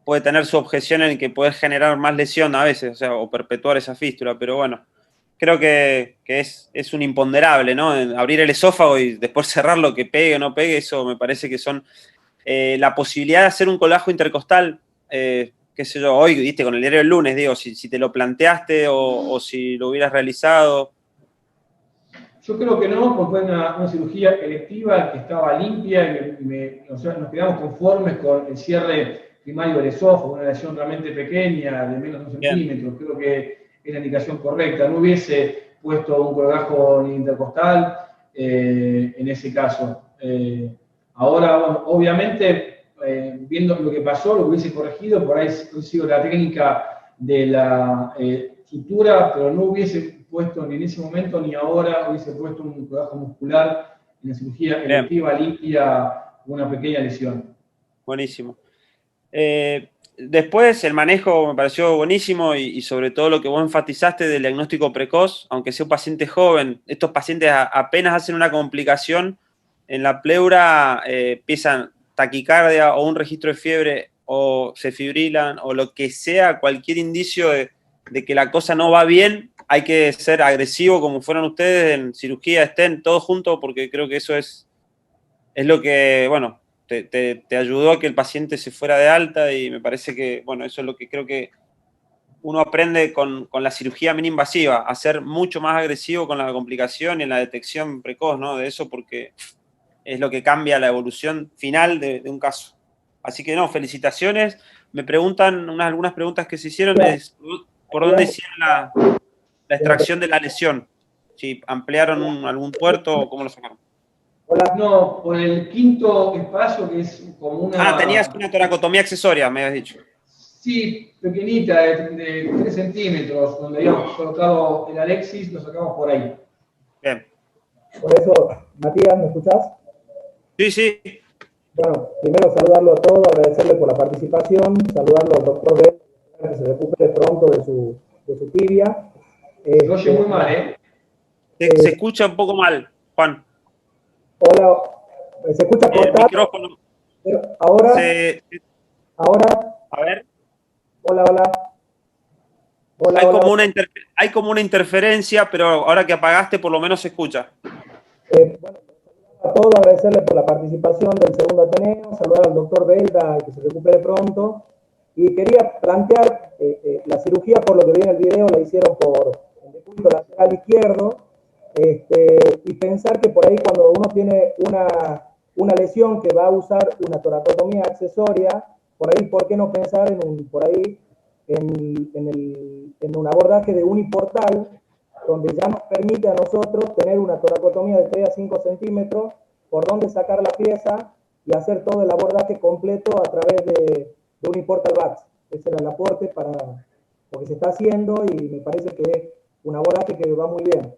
puede tener su objeción en que puede generar más lesión a veces, o sea, o perpetuar esa fístula, pero bueno, creo que es un imponderable, ¿no? Abrir el esófago y después cerrarlo, que pegue o no pegue, eso me parece que son la posibilidad de hacer un colágeno intercostal, qué sé yo, hoy, viste, con el diario del lunes, digo, si te lo planteaste o si lo hubieras realizado. Yo creo que no, porque fue una cirugía electiva que estaba limpia y o sea, nos quedamos conformes con el cierre primario del esófago, una lesión realmente pequeña, de menos de 1 centímetro. Creo que es la indicación correcta. No hubiese puesto un colgajo ni intercostal en ese caso. Ahora, bueno, obviamente, viendo lo que pasó, lo hubiese corregido, por ahí sigo la técnica de la sutura, pero no hubiese puesto ni en ese momento ni ahora, hubiese puesto un colgajo muscular en la cirugía electiva limpia, una pequeña lesión. Buenísimo. Después el manejo me pareció buenísimo y sobre todo lo que vos enfatizaste del diagnóstico precoz, aunque sea un paciente joven, estos pacientes apenas hacen una complicación en la pleura, empiezan taquicardia o un registro de fiebre o se fibrilan o lo que sea, cualquier indicio de que la cosa no va bien, hay que ser agresivo como fueron ustedes en cirugía, estén todos juntos, porque creo que eso es lo que, bueno, te ayudó a que el paciente se fuera de alta y me parece que, bueno, eso es lo que creo que uno aprende con la cirugía mini-invasiva, a ser mucho más agresivo con la complicación y en la detección precoz, ¿no? De eso, porque es lo que cambia la evolución final de un caso. Así que, no, felicitaciones. Me preguntan, algunas preguntas que se hicieron es, ¿por dónde hicieron la extracción de la lesión? Si ampliaron algún puerto o cómo lo sacaron. No, por el quinto espacio, que es como una... tenías una toracotomía accesoria, me habías dicho. Sí, pequeñita, de 3 centímetros, donde habíamos colocado el Alexis, lo sacamos por ahí. Bien. Por eso, Matías, ¿me escuchás? Sí, sí. Bueno, primero saludarlo a todos, agradecerle por la participación, saludarlo al doctor B, que se recupere pronto de su tibia. Lo oye muy mal, ¿eh? Se escucha un poco mal, Juan. Hola, se escucha cortado. El micrófono. Pero ahora, ahora. A ver. Hola. Hay como una interferencia, pero ahora que apagaste por lo menos se escucha. Bueno, a todos agradecerle por la participación del segundo Ateneo, saludar al doctor Belda, que se recupere pronto. Y quería plantear, la cirugía, por lo que vi en el video, la hicieron por el decúbito lateral izquierdo, y pensar que por ahí cuando uno tiene una lesión que va a usar una toracotomía accesoria, por ahí, ¿por qué no pensar en un abordaje de uniportal, donde ya nos permite a nosotros tener una toracotomía de 3 a 5 centímetros, por donde sacar la pieza y hacer todo el abordaje completo a través de uniportal VATS? Ese era el aporte para lo que se está haciendo y me parece que es un abordaje que va muy bien.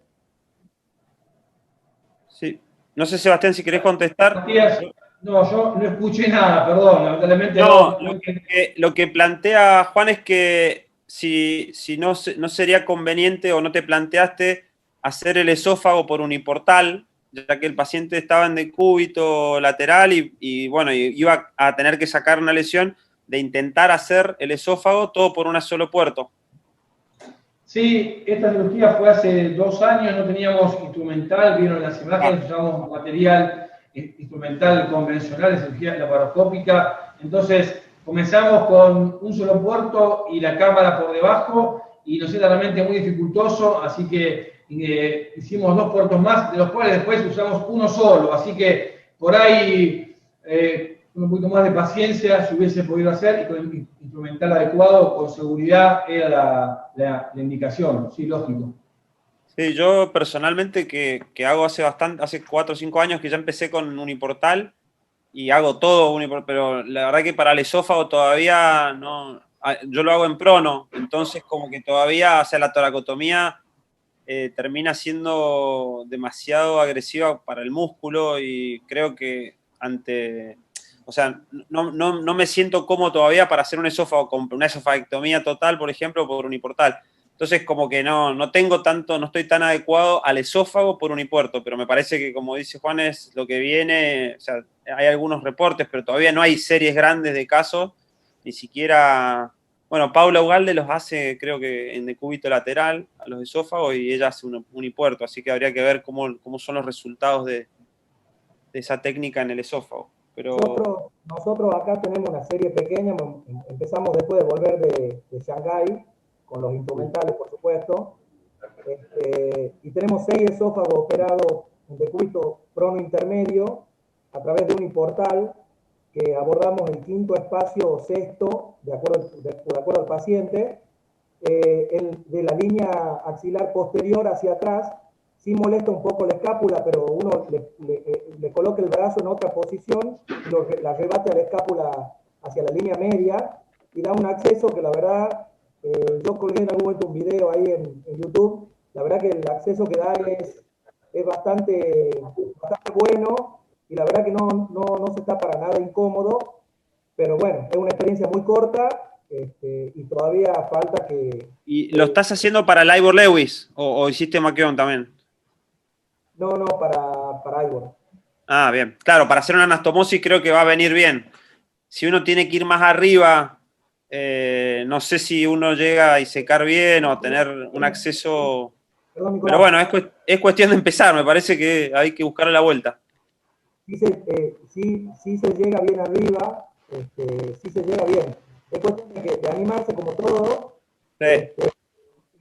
Sí. No sé, Sebastián, si querés contestar. Matías, no, yo no escuché nada, perdón, lamentablemente no. Lo que plantea Juan es que si no sería conveniente o no te planteaste hacer el esófago por uniportal, ya que el paciente estaba en decúbito lateral y bueno, iba a tener que sacar una lesión, de intentar hacer el esófago todo por un solo puerto. Sí, esta cirugía fue hace 2 años, no teníamos instrumental, vieron las imágenes, usamos material instrumental convencional de cirugía laparoscópica, entonces comenzamos con un solo puerto y la cámara por debajo, y nos era realmente muy dificultoso, así que hicimos 2 puertos más, de los cuales después usamos uno solo, así que por ahí un poquito más de paciencia se hubiese podido hacer, y con el instrumental adecuado, con seguridad, era la indicación, sí, lógico. Sí, yo personalmente que hago hace 4 o 5 años que ya empecé con uniportal y hago todo uniportal, pero la verdad que para el esófago todavía no, yo lo hago en prono, entonces como que todavía, o sea, la toracotomía termina siendo demasiado agresiva para el músculo y creo que o sea, no me siento cómodo todavía para hacer un esófago, con una esofagectomía total, por ejemplo, por uniportal. Entonces, como que no estoy tan adecuado al esófago por unipuerto, pero me parece que, como dice Juan, es lo que viene, o sea, hay algunos reportes, pero todavía no hay series grandes de casos, ni siquiera, bueno, Paula Ugalde los hace, creo que en decúbito lateral, a los esófagos, y ella hace un unipuerto, así que habría que ver cómo son los resultados de esa técnica en el esófago. Pero... Nosotros acá tenemos una serie pequeña, empezamos después de volver de Shanghái, con los instrumentales, por supuesto, y tenemos 6 esófagos operados en decúbito prono-intermedio a través de uniportal, que abordamos el 5.º espacio o 6.º, de acuerdo al paciente, de la línea axilar posterior hacia atrás. Sí molesta un poco la escápula, pero uno le coloca el brazo en otra posición y la rebate a la escápula hacia la línea media y da un acceso que la verdad, yo colgué en algún momento un video ahí en YouTube. La verdad que el acceso que da es bastante bueno y la verdad que no se está para nada incómodo, pero bueno, es una experiencia muy corta y todavía falta que... ¿Y lo estás haciendo para el Ivor Lewis o hiciste McKeown también? No, para Ivor. Ah, bien. Claro, para hacer una anastomosis creo que va a venir bien. Si uno tiene que ir más arriba, no sé si uno llega a disecar bien o tener un acceso... Perdón, pero bueno, es cuestión de empezar, me parece que hay que buscarle la vuelta. Sí se llega bien arriba, sí se llega bien. Es cuestión de animarse como todo, Sí.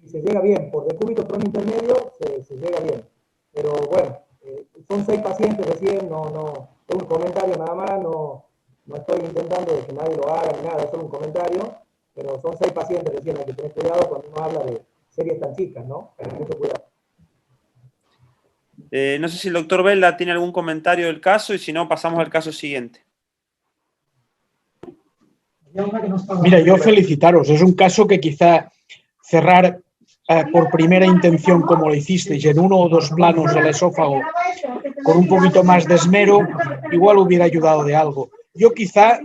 y se llega bien. Por decúbito prono-intermedio se llega bien. Pero bueno, son 6 pacientes recién, no es un comentario nada más, no estoy intentando de que nadie lo haga ni nada, es solo un comentario, pero son 6 pacientes recién, hay que tener cuidado cuando uno habla de series tan chicas, ¿no? Hay mucho cuidado. No sé si el doctor Velda tiene algún comentario del caso y si no, pasamos al caso siguiente. Mira, yo felicitaros. Es un caso que quizá cerrar por primera intención, como lo hicisteis, en 1 o 2 planos del esófago, con un poquito más de esmero, igual hubiera ayudado de algo. Yo quizá,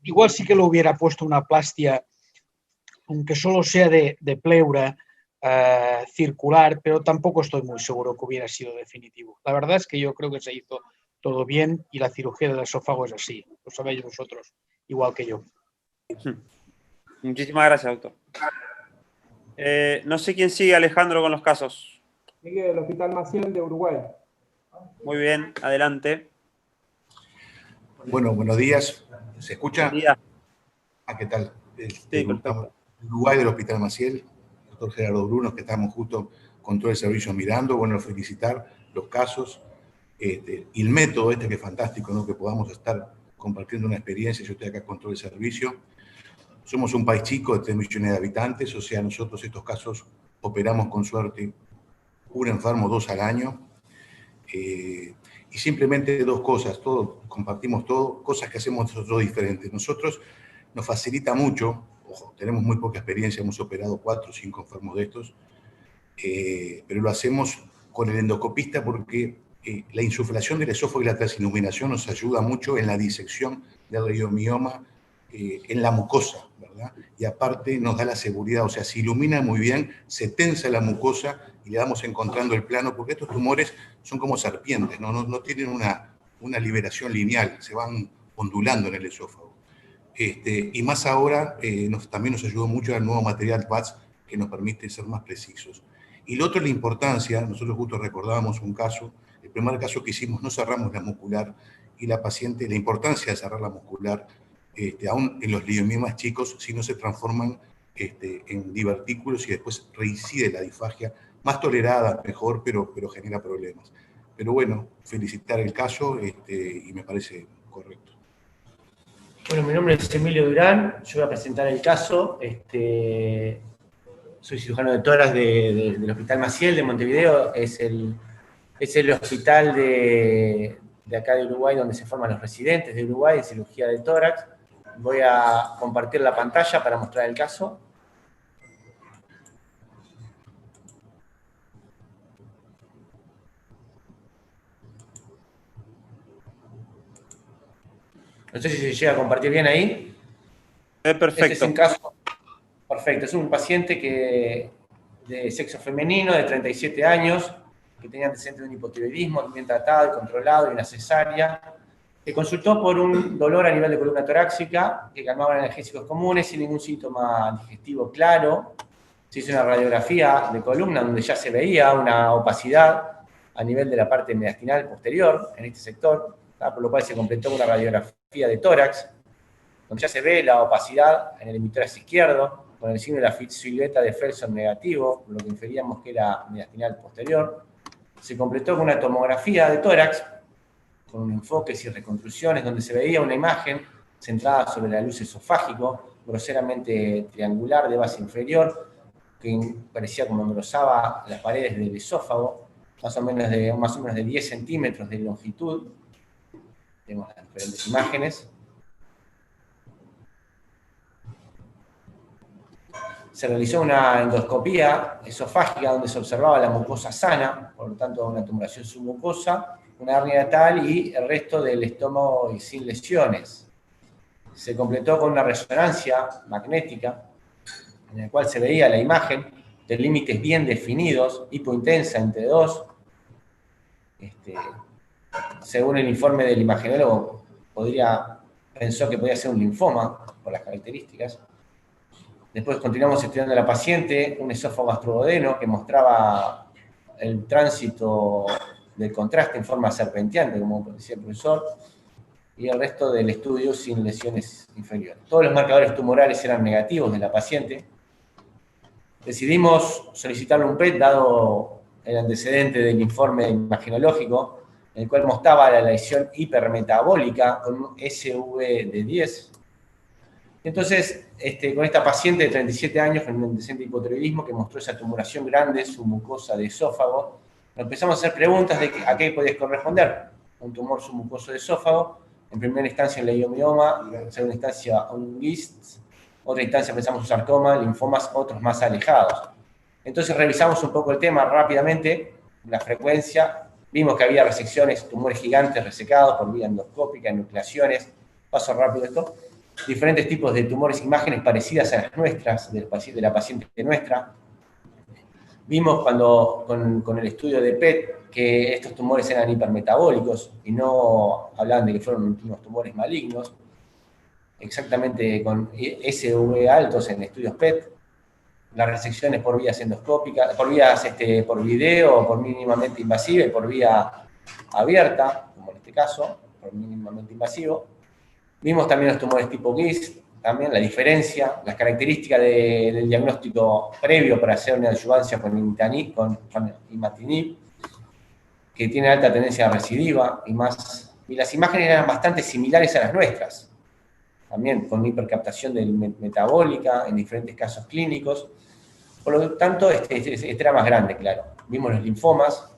igual sí que lo hubiera puesto una plastia, aunque solo sea de pleura circular, pero tampoco estoy muy seguro que hubiera sido definitivo. La verdad es que yo creo que se hizo todo bien y la cirugía del esófago es así. Lo sabéis vosotros, igual que yo. Muchísimas gracias, doctor. No sé quién sigue, Alejandro, con los casos. Sigue el Hospital Maciel de Uruguay. Muy bien, adelante. Bueno, buenos días. ¿Se escucha? Buen día. ¿Qué tal? Sí, perfecto. Uruguay del Hospital Maciel, doctor Gerardo Bruno, que estamos justo con todo el servicio mirando. Bueno, felicitar los casos y el método que es fantástico, ¿no? Que podamos estar compartiendo una experiencia. Yo estoy acá con todo el servicio. Somos un país chico de 3 millones de habitantes, o sea, nosotros estos casos operamos con suerte un enfermo 2 al año. Y simplemente 2 cosas, compartimos todo, cosas que hacemos nosotros diferentes. Nosotros nos facilita mucho, ojo, tenemos muy poca experiencia, hemos operado 4 o 5 enfermos de estos, pero lo hacemos con el endoscopista porque la insuflación del esófago y la transiluminación nos ayuda mucho en la disección del radiomioma en la mucosa, ¿verdad? Y aparte nos da la seguridad, o sea, se ilumina muy bien, se tensa la mucosa y le vamos encontrando el plano, porque estos tumores son como serpientes, no tienen una liberación lineal, se van ondulando en el esófago. Y más ahora también nos ayudó mucho el nuevo material PATS que nos permite ser más precisos. Y lo otro es la importancia, nosotros justo recordábamos un caso, el primer caso que hicimos, no cerramos la muscular y la paciente, la importancia de cerrar la muscular, aún en los liomiomas chicos, si no se transforman en divertículos y después reincide la disfagia, más tolerada, mejor, pero genera problemas. Pero bueno, felicitar el caso y me parece correcto. Bueno, mi nombre es Emilio Durán, yo voy a presentar el caso. Soy cirujano de tórax del Hospital Maciel de Montevideo, es el hospital de acá de Uruguay donde se forman los residentes de Uruguay en cirugía de tórax. Voy a compartir la pantalla para mostrar el caso. No sé si se llega a compartir bien ahí. Perfecto. Este es un caso perfecto. Es un paciente de sexo femenino, de 37 años, que tenía antecedentes de un hipotiroidismo, bien tratado y controlado y una cesárea. Se consultó por un dolor a nivel de columna torácica, que calmaban analgésicos comunes sin ningún síntoma digestivo claro. Se hizo una radiografía de columna donde ya se veía una opacidad a nivel de la parte mediastinal posterior en este sector, por lo cual se completó una radiografía de tórax, donde ya se ve la opacidad en el hemitórax izquierdo. con el signo de la silueta de Felson negativo, lo que inferíamos que era mediastinal posterior. Se completó con una tomografía de tórax, con enfoques y reconstrucciones, donde se veía una imagen centrada sobre la luz esofágico, groseramente triangular de base inferior, que parecía como engrosaba las paredes del esófago, más o menos de 10 centímetros de longitud. Tenemos las diferentes imágenes. Se realizó una endoscopía esofágica donde se observaba la mucosa sana, por lo tanto una tumoración submucosa, una hernia tal y el resto del estómago y sin lesiones. Se completó con una resonancia magnética en la cual se veía la imagen de límites bien definidos, hipointensa entre 2. Según el informe del imagenólogo, pensó que podía ser un linfoma por las características. Después continuamos estudiando a la paciente, un esófago gastroduodeno que mostraba el tránsito del contraste en forma serpenteante, como decía el profesor, y el resto del estudio sin lesiones inferiores. Todos los marcadores tumorales eran negativos de la paciente. Decidimos solicitarle un PET, dado el antecedente del informe imagenológico, en el cual mostraba la lesión hipermetabólica con un SV de 10. Entonces, con esta paciente de 37 años con un antecedente de hipotiroidismo que mostró esa tumoración grande, submucosa de esófago, nos empezamos a hacer preguntas de a qué podía corresponder. Un tumor submucoso de esófago, en primera instancia un leiomioma, en segunda instancia un GIST, otra instancia pensamos un sarcoma, linfomas, otros más alejados. Entonces revisamos un poco el tema rápidamente, la frecuencia, vimos que había resecciones, tumores gigantes resecados por vía endoscópica, enucleaciones, paso rápido esto, diferentes tipos de tumores, imágenes parecidas a las nuestras, de la paciente nuestra. Vimos con el estudio de PET que estos tumores eran hipermetabólicos y no hablaban de que fueron unos tumores malignos, exactamente con SV altos en estudios PET, las resecciones por vías endoscópicas, por video, por mínimamente invasiva y por vía abierta, como en este caso, por mínimamente invasivo. Vimos también los tumores tipo GIST, también la diferencia, las características del diagnóstico previo para hacer una adyuvancia con imatinib, que tiene alta tendencia recidiva y las imágenes eran bastante similares a las nuestras, también con hipercaptación metabólica en diferentes casos clínicos. Por lo tanto, este era más grande, claro. Vimos los linfomas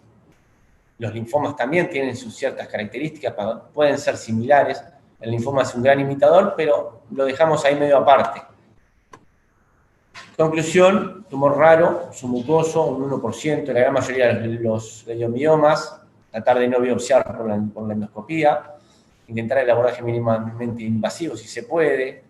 también tienen sus ciertas características, pueden ser similares. El linfoma es un gran imitador, pero lo dejamos ahí medio aparte. Conclusión, tumor raro, submucoso, un 1%, la gran mayoría de los leiomiomas, tratar de no biopsiar por la endoscopía, intentar el abordaje mínimamente invasivo si se puede,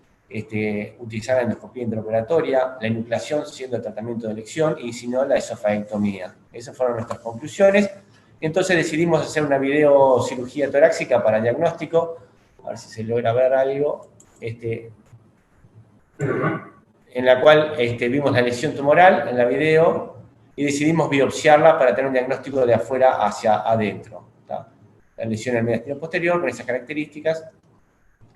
utilizar la endoscopía intraoperatoria, la enucleación siendo el tratamiento de elección y si no, la esofaectomía. Esas fueron nuestras conclusiones. Entonces decidimos hacer una videocirugía torácica para diagnóstico, a ver si se logra ver algo, en la cual vimos la lesión tumoral en la video y decidimos biopsiarla para tener un diagnóstico de afuera hacia adentro. ¿Tá? La lesión en el mediastino posterior con esas características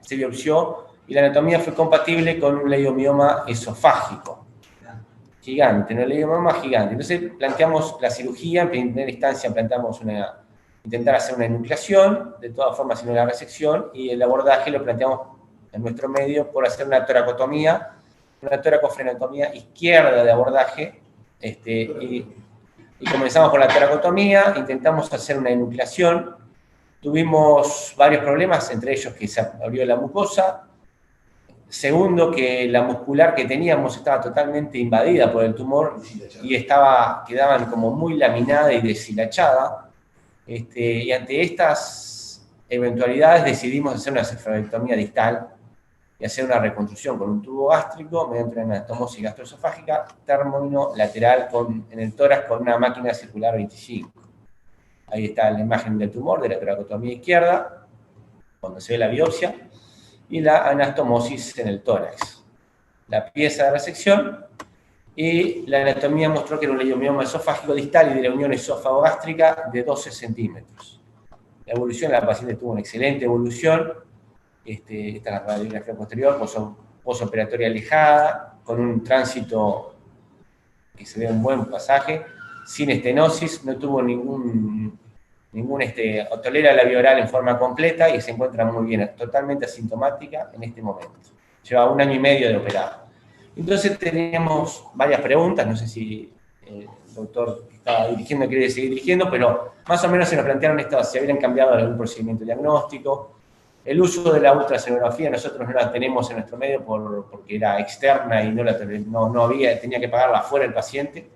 se biopsió y la anatomía fue compatible con un leiomioma esofágico. Gigante, no leiomioma gigante. Entonces planteamos la cirugía, en primera instancia planteamos intentar hacer una enucleación, de todas formas sino la resección, y el abordaje lo planteamos en nuestro medio por hacer una toracotomía, una toracofrenotomía izquierda de abordaje, y comenzamos con la toracotomía, intentamos hacer una enucleación, tuvimos varios problemas, entre ellos que se abrió la mucosa, segundo que la muscular que teníamos estaba totalmente invadida por el tumor y quedaban como muy laminada y deshilachada. Y ante estas eventualidades decidimos hacer una cefalotectomía distal y hacer una reconstrucción con un tubo gástrico mediante una anastomosis gastroesofágica término lateral en el tórax con una máquina circular 25. Ahí está la imagen del tumor de la toracotomía izquierda, cuando se ve la biopsia, y la anastomosis en el tórax. La pieza de resección y la anatomía mostró que era un leiomioma esofágico distal y de la unión esófago-gástrica de 12 centímetros. La evolución, la paciente tuvo una excelente evolución. Esta es la radiografía posterior, posoperatoria alejada, con un tránsito que se ve un buen pasaje, sin estenosis, no tuvo tolera la vía oral en forma completa y se encuentra muy bien, totalmente asintomática en este momento. Lleva 1 año y medio de operado. Entonces teníamos varias preguntas, no sé si el doctor que estaba dirigiendo quiere seguir dirigiendo, pero más o menos se nos plantearon estas, si habían cambiado algún procedimiento diagnóstico. El uso de la ultrasonografía nosotros no la tenemos en nuestro medio porque era externa y no había, tenía que pagarla fuera el paciente.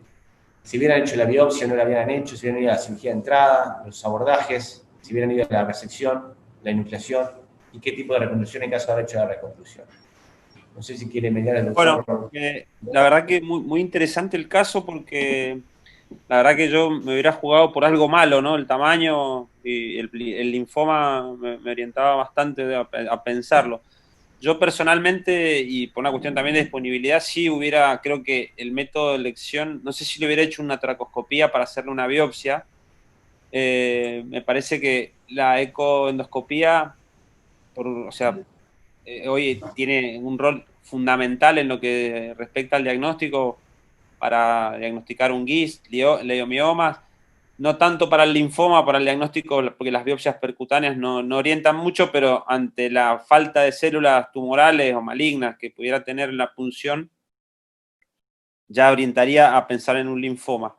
Si hubieran hecho la biopsia, no la habían hecho, si hubieran ido a la cirugía de entrada, los abordajes, si hubieran ido a la resección, la enucleación, y qué tipo de reconstrucción en caso de haber hecho la reconstrucción. No sé si quiere mediar el doctor. Bueno, la verdad que muy, muy interesante el caso porque la verdad que yo me hubiera jugado por algo malo, ¿no? El tamaño y el linfoma me orientaba bastante a pensarlo. Yo personalmente, y por una cuestión también de disponibilidad, sí creo que el método de elección, no sé si le hubiera hecho una tracoscopía para hacerle una biopsia. Me parece que la ecoendoscopía, hoy tiene un rol fundamental en lo que respecta al diagnóstico para diagnosticar un GIST, leiomiomas, no tanto para el linfoma, para el diagnóstico, porque las biopsias percutáneas no orientan mucho, pero ante la falta de células tumorales o malignas que pudiera tener la punción, ya orientaría a pensar en un linfoma.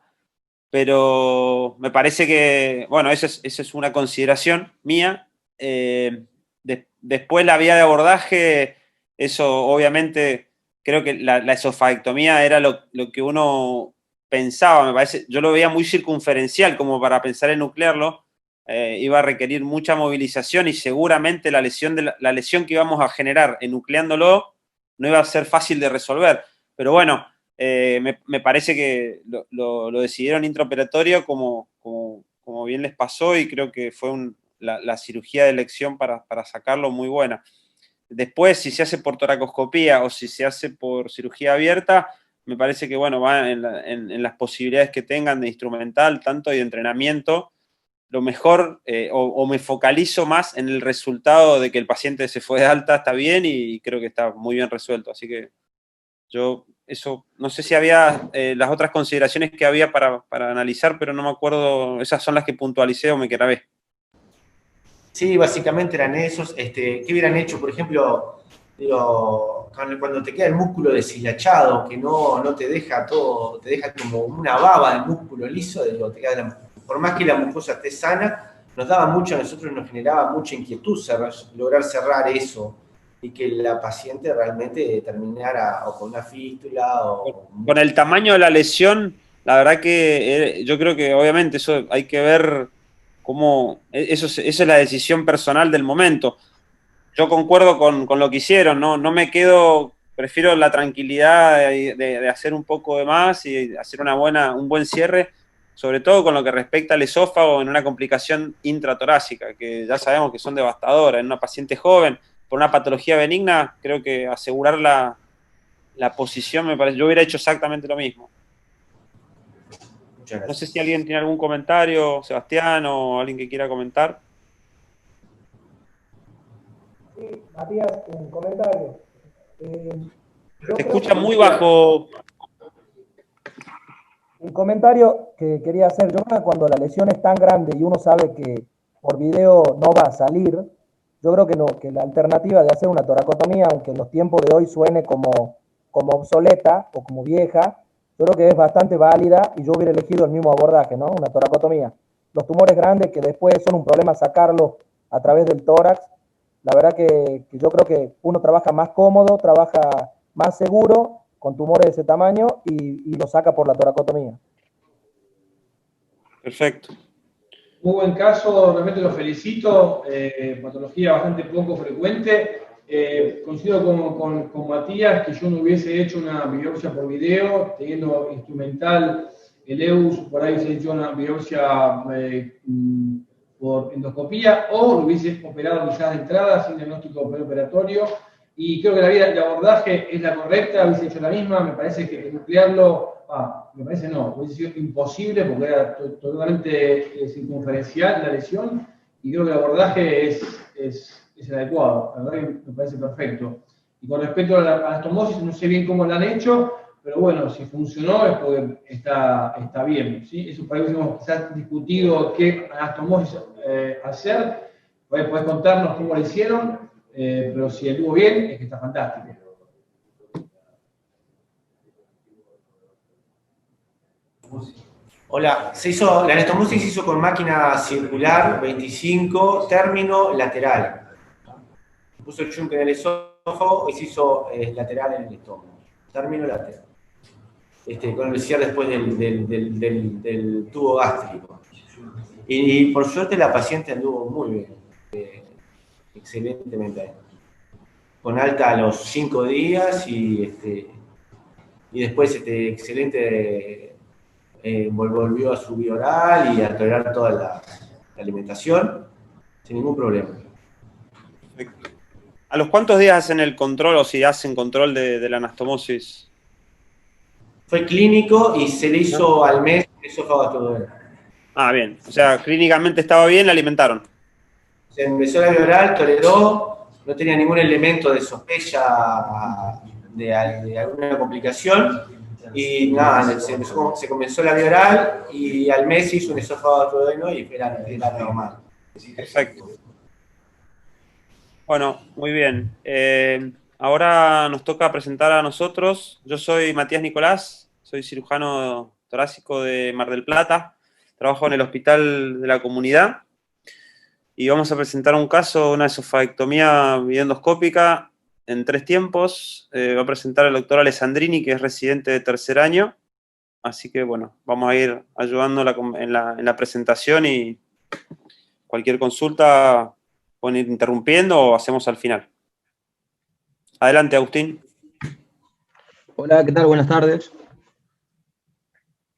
Pero me parece que, bueno, esa es una consideración mía. Después la vía de abordaje, eso obviamente, creo que la esofaectomía era lo que uno pensaba, me parece, yo lo veía muy circunferencial como para pensar en nuclearlo, iba a requerir mucha movilización y seguramente la lesión que íbamos a generar enucleándolo no iba a ser fácil de resolver. Pero bueno, me parece que lo decidieron intraoperatorio como bien les pasó y creo que fue la cirugía de elección para sacarlo muy buena. Después, si se hace por toracoscopía o si se hace por cirugía abierta, me parece que bueno, va en las posibilidades que tengan de instrumental, tanto y de entrenamiento. Lo mejor, o me focalizo más en el resultado de que el paciente se fue de alta, está bien y creo que está muy bien resuelto. Así que yo, eso, no sé si había las otras consideraciones que había para analizar, pero no me acuerdo, esas son las que puntualicé o me grabé. Sí, básicamente eran esos. ¿Qué hubieran hecho? Por ejemplo, cuando te queda el músculo deshilachado, que no te deja todo, te deja como una baba de músculo liso, por más que la mucosa esté sana, nos daba mucho, a nosotros nos generaba mucha inquietud lograr cerrar eso y que la paciente realmente terminara o con una fístula o... Con el tamaño de la lesión, la verdad que yo creo que obviamente eso hay que ver cómo, esa es la decisión personal del momento. Yo concuerdo con lo que hicieron, no me quedo, prefiero la tranquilidad de hacer un poco de más y hacer un buen cierre, sobre todo con lo que respecta al esófago en una complicación intratorácica, que ya sabemos que son devastadoras. En una paciente joven, por una patología benigna, creo que asegurar la posición, me parece, yo hubiera hecho exactamente lo mismo. No sé si alguien tiene algún comentario, Sebastián, o alguien que quiera comentar. Sí, Matías, un comentario. Te escucha muy bajo. Un comentario que quería hacer. Yo creo que cuando la lesión es tan grande y uno sabe que por video no va a salir, yo creo que la alternativa de hacer una toracotomía, aunque en los tiempos de hoy suene como obsoleta o como vieja, yo creo que es bastante válida y yo hubiera elegido el mismo abordaje, ¿no? Una toracotomía. Los tumores grandes que después son un problema sacarlos a través del tórax, la verdad que yo creo que uno trabaja más cómodo, trabaja más seguro con tumores de ese tamaño y lo saca por la toracotomía. Perfecto. Muy buen caso, realmente lo felicito, patología bastante poco frecuente. Coincido con Matías que yo no hubiese hecho una biopsia por video, teniendo instrumental el EUS, por ahí hubiese hecho una biopsia por endoscopía o lo hubiese operado quizás de entrada sin diagnóstico preoperatorio. Y creo que la vía de abordaje es la correcta, hubiese hecho la misma, me parece que nuclearlo, me parece no, hubiese sido imposible porque era totalmente circunferencial la lesión y creo que el abordaje es el adecuado, la verdad que me parece perfecto. Y con respecto a la anastomosis, no sé bien cómo la han hecho, pero bueno, si funcionó es porque está bien, ¿sí? Eso para eso hemos quizás discutido qué anastomosis hacer. Podés contarnos cómo lo hicieron, pero si estuvo bien, es que está fantástico. Hola, la anastomosis se hizo con máquina circular 25, término lateral. Se puso el yunque en el esófago y se hizo lateral en el estómago. Término lateral. Con el cierre después del tubo gástrico. Y por suerte la paciente anduvo muy bien, excelentemente. Con alta a los 5 días y después excelente, volvió a su vía oral y a tolerar toda la alimentación sin ningún problema. Perfecto. ¿A los cuántos días hacen el control o si hacen control de la anastomosis? Fue clínico y se le hizo al mes esófago gastroduodeno. Ah, bien. O sea, clínicamente estaba bien, la alimentaron. Se empezó la vía oral, toleró, no tenía ningún elemento de sospecha de alguna complicación y nada, se comenzó la vía oral y al mes hizo un esófago gastroduodeno y era normal. Perfecto. Bueno, muy bien. Ahora nos toca presentar a nosotros. Yo soy Matías Nicolás, soy cirujano torácico de Mar del Plata, trabajo en el Hospital de la Comunidad y vamos a presentar un caso, una esofaectomía videoendoscópica en 3 tiempos. Va a presentar el doctor Alessandrini, que es residente de tercer año. Así que, bueno, vamos a ir ayudándola en la presentación y cualquier consulta pueden ir interrumpiendo o hacemos al final. Adelante, Agustín. Hola, ¿qué tal? Buenas tardes.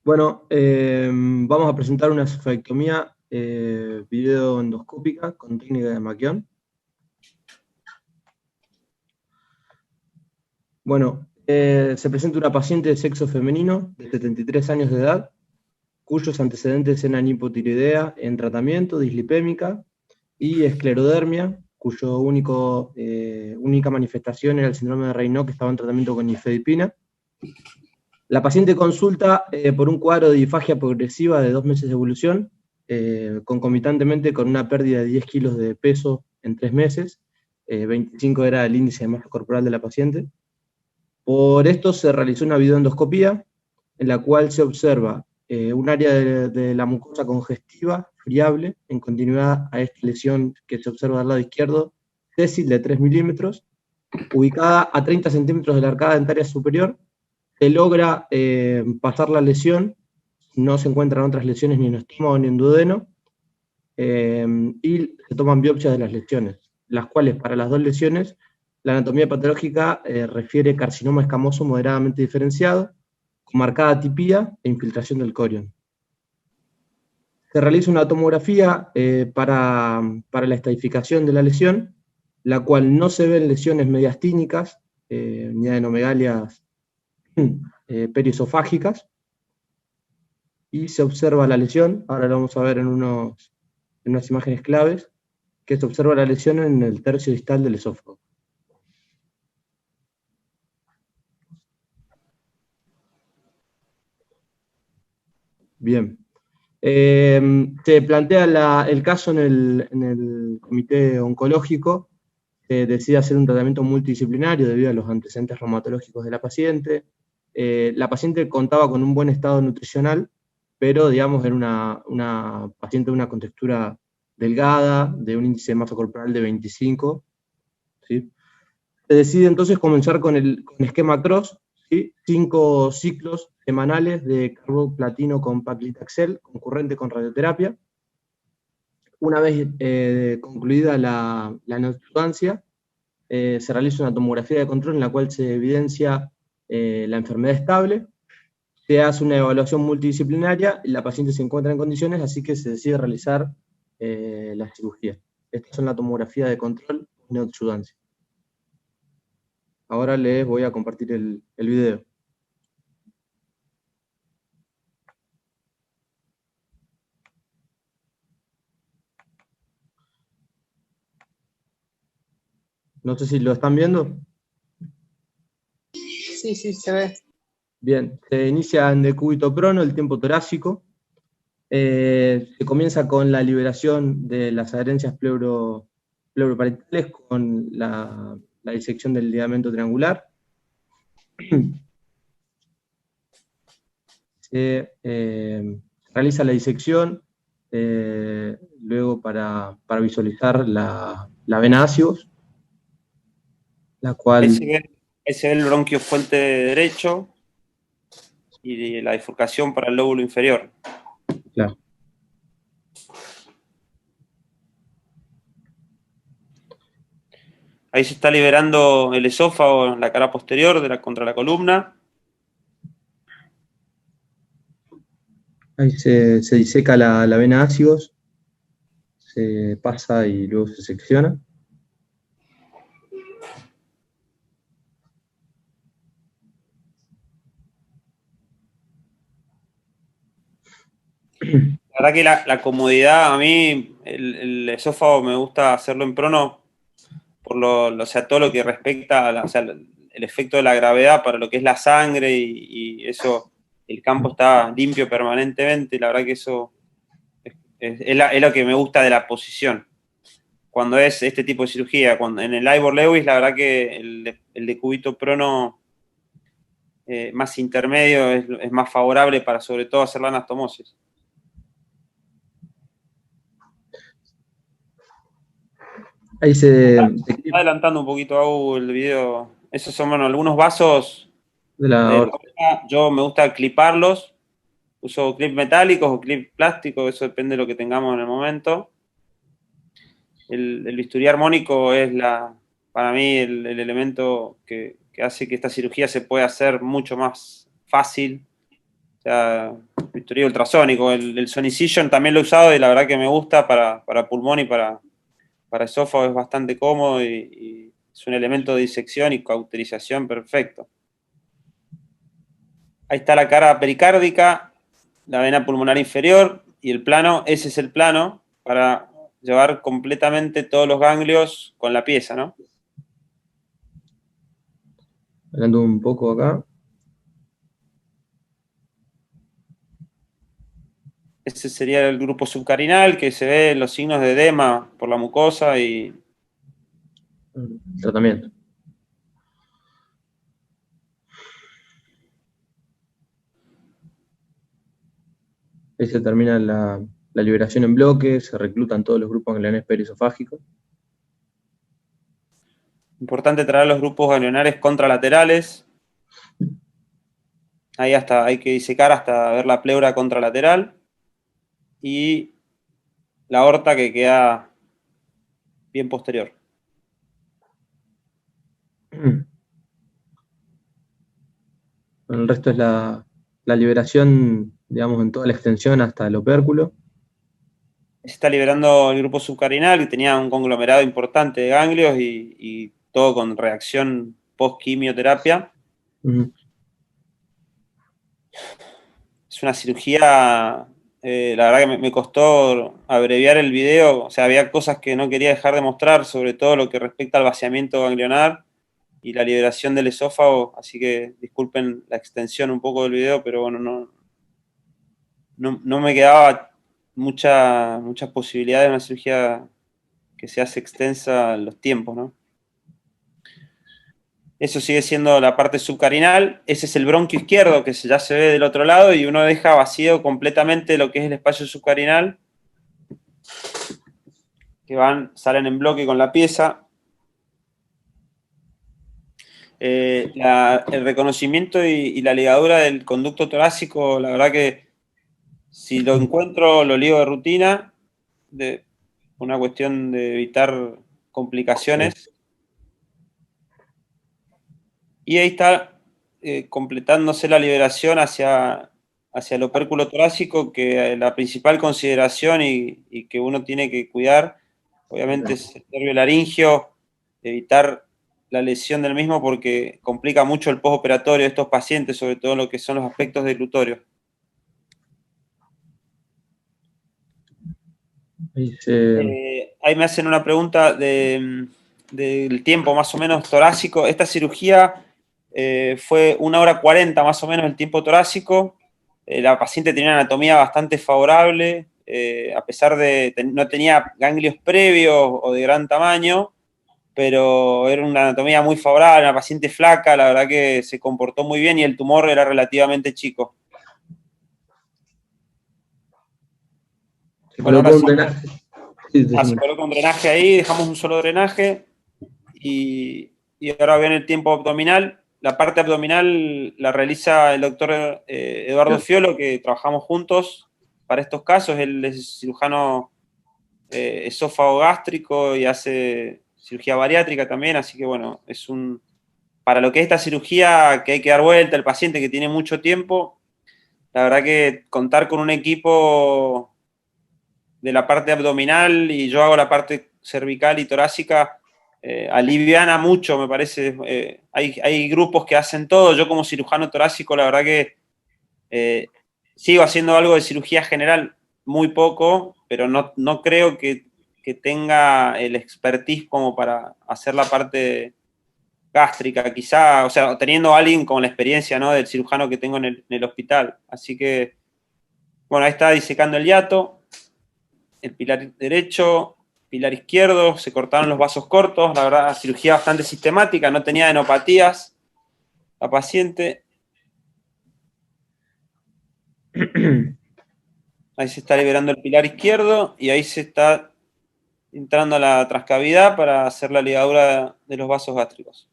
Bueno, vamos a presentar una esofaectomía videoendoscópica con técnica de Maquión. Bueno, se presenta una paciente de sexo femenino de 73 años de edad, cuyos antecedentes eran hipotiroidea en tratamiento, dislipémica y esclerodermia, cuyo única manifestación era el síndrome de Raynaud, que estaba en tratamiento con nifedipina. La paciente consulta por un cuadro de disfagia progresiva de 2 meses de evolución, concomitantemente con una pérdida de 10 kilos de peso en 3 meses, 25 era el índice de masa corporal de la paciente. Por esto se realizó una videoendoscopía, en la cual se observa un área de la mucosa congestiva, friable, en continuidad a esta lesión que se observa del lado izquierdo, tésil de 3 milímetros, ubicada a 30 centímetros de la arcada dentaria superior. Se logra pasar la lesión, no se encuentran otras lesiones ni en estómago ni en duodeno, y se toman biopsias de las lesiones, las cuales para las 2 lesiones la anatomía patológica refiere carcinoma escamoso moderadamente diferenciado, con marcada atipía e infiltración del corion. Se realiza una tomografía para la estadificación de la lesión, la cual no se ven lesiones mediastínicas, ni adenomegalias periesofágicas, y se observa la lesión, ahora lo vamos a ver en unas imágenes claves, que se observa la lesión en el tercio distal del esófago. Bien. Se plantea el caso en el comité oncológico, decide hacer un tratamiento multidisciplinario debido a los antecedentes reumatológicos de la paciente. La paciente contaba con un buen estado nutricional, pero digamos era una paciente de una contextura delgada, de un índice de masa corporal de 25. ¿Sí? Se decide entonces comenzar con esquema CROSS, ¿sí? 5 ciclos semanales de carboplatino con paclitaxel, concurrente con radioterapia. Una vez concluida la neoadjuvancia, se realiza una tomografía de control en la cual se evidencia la enfermedad estable, se hace una evaluación multidisciplinaria y la paciente se encuentra en condiciones, así que se decide realizar la cirugía. Estas son la tomografía de control neoadjuvancia. Ahora les voy a compartir el video. No sé si lo están viendo. sí, se ve. Bien, se inicia en decúbito prono el tiempo torácico. Se comienza con la liberación de las adherencias pleuroparietales con la disección del ligamento triangular. Se realiza la disección luego para visualizar la vena ácidos, la cual... Ahí se ve el bronquio fuente derecho y la bifurcación para el lóbulo inferior. Claro. Ahí se está liberando el esófago en la cara posterior contra la columna. Ahí se diseca la vena ácidos, se pasa y luego se secciona. La verdad que la comodidad, a mí el esófago me gusta hacerlo en prono por o sea, todo lo que respecta a o sea, el efecto de la gravedad para lo que es la sangre y eso, el campo está limpio permanentemente, la verdad que eso es lo que me gusta de la posición. Cuando es este tipo de cirugía, en el Ivor Lewis, la verdad que el decúbito prono más intermedio es más favorable para sobre todo hacer la anastomosis. Ahí se... Está adelantando un poquito el video. Esos son, bueno, algunos vasos de la aorta. Yo me gusta cliparlos. Uso clips metálicos o clips plásticos, eso depende de lo que tengamos en el momento. El bisturí armónico es para mí el elemento que hace que esta cirugía se pueda hacer mucho más fácil. O sea, bisturí ultrasónico. El Sonicision también lo he usado y la verdad que me gusta para pulmón y para esófago, es bastante cómodo y es un elemento de disección y cauterización perfecto. Ahí está la cara pericárdica, la vena pulmonar inferior y el plano, ese es el plano para llevar completamente todos los ganglios con la pieza, ¿no? Hablando un poco acá. Ese sería el grupo subcarinal, que se ve los signos de edema por la mucosa y... Tratamiento. Ahí se termina la liberación en bloque, se reclutan todos los grupos ganglionares periesofágicos. Importante traer los grupos ganglionares contralaterales. Ahí hay que disecar hasta ver la pleura contralateral. Y la aorta que queda bien posterior. El resto es la liberación, digamos, en toda la extensión hasta el opérculo. Se está liberando el grupo subcarinal, que tenía un conglomerado importante de ganglios y todo con reacción post-quimioterapia. Es una cirugía, la verdad que me costó abreviar el video, o sea, había cosas que no quería dejar de mostrar, sobre todo lo que respecta al vaciamiento ganglionar y la liberación del esófago, así que disculpen la extensión un poco del video, pero bueno, no me quedaba muchas posibilidades de una cirugía que se hace extensa en los tiempos, ¿no? Eso sigue siendo la parte subcarinal, ese es el bronquio izquierdo que ya se ve del otro lado y uno deja vacío completamente lo que es el espacio subcarinal, que salen en bloque con la pieza. El reconocimiento y la ligadura del conducto torácico, la verdad que si lo encuentro lo ligo de rutina, una cuestión de evitar complicaciones. Y ahí está completándose la liberación hacia el opérculo torácico, que la principal consideración y que uno tiene que cuidar, obviamente, es el nervio laringio, evitar la lesión del mismo porque complica mucho el postoperatorio de estos pacientes, sobre todo lo que son los aspectos del glutorio. Ahí me hacen una pregunta del tiempo más o menos torácico. Esta cirugía fue 1 hora 40 más o menos el tiempo torácico. La paciente tenía una anatomía bastante favorable, a pesar de no tenía ganglios previos o de gran tamaño, pero era una anatomía muy favorable, una paciente flaca, la verdad que se comportó muy bien y el tumor era relativamente chico. Se colocó un drenaje. Sí, se colocó un drenaje ahí, dejamos un solo drenaje y ahora viene el tiempo abdominal. La parte abdominal la realiza el doctor Eduardo Fiolo, que trabajamos juntos para estos casos. Él es cirujano esófago gástrico y hace cirugía bariátrica también, así que bueno, para lo que es esta cirugía que hay que dar vuelta al paciente que tiene mucho tiempo, la verdad que contar con un equipo de la parte abdominal y yo hago la parte cervical y torácica, aliviana mucho, me parece. Hay grupos que hacen todo. Yo como cirujano torácico, la verdad que sigo haciendo algo de cirugía general, muy poco, pero no creo que tenga el expertise como para hacer la parte gástrica, quizá, o sea, teniendo a alguien con la experiencia, ¿no?, del cirujano que tengo en el hospital. Así que, bueno, ahí está disecando el hiato, el pilar derecho, pilar izquierdo, se cortaron los vasos cortos, la verdad, cirugía bastante sistemática, no tenía adenopatías la paciente. Ahí se está liberando el pilar izquierdo y ahí se está entrando a la transcavidad para hacer la ligadura de los vasos gástricos.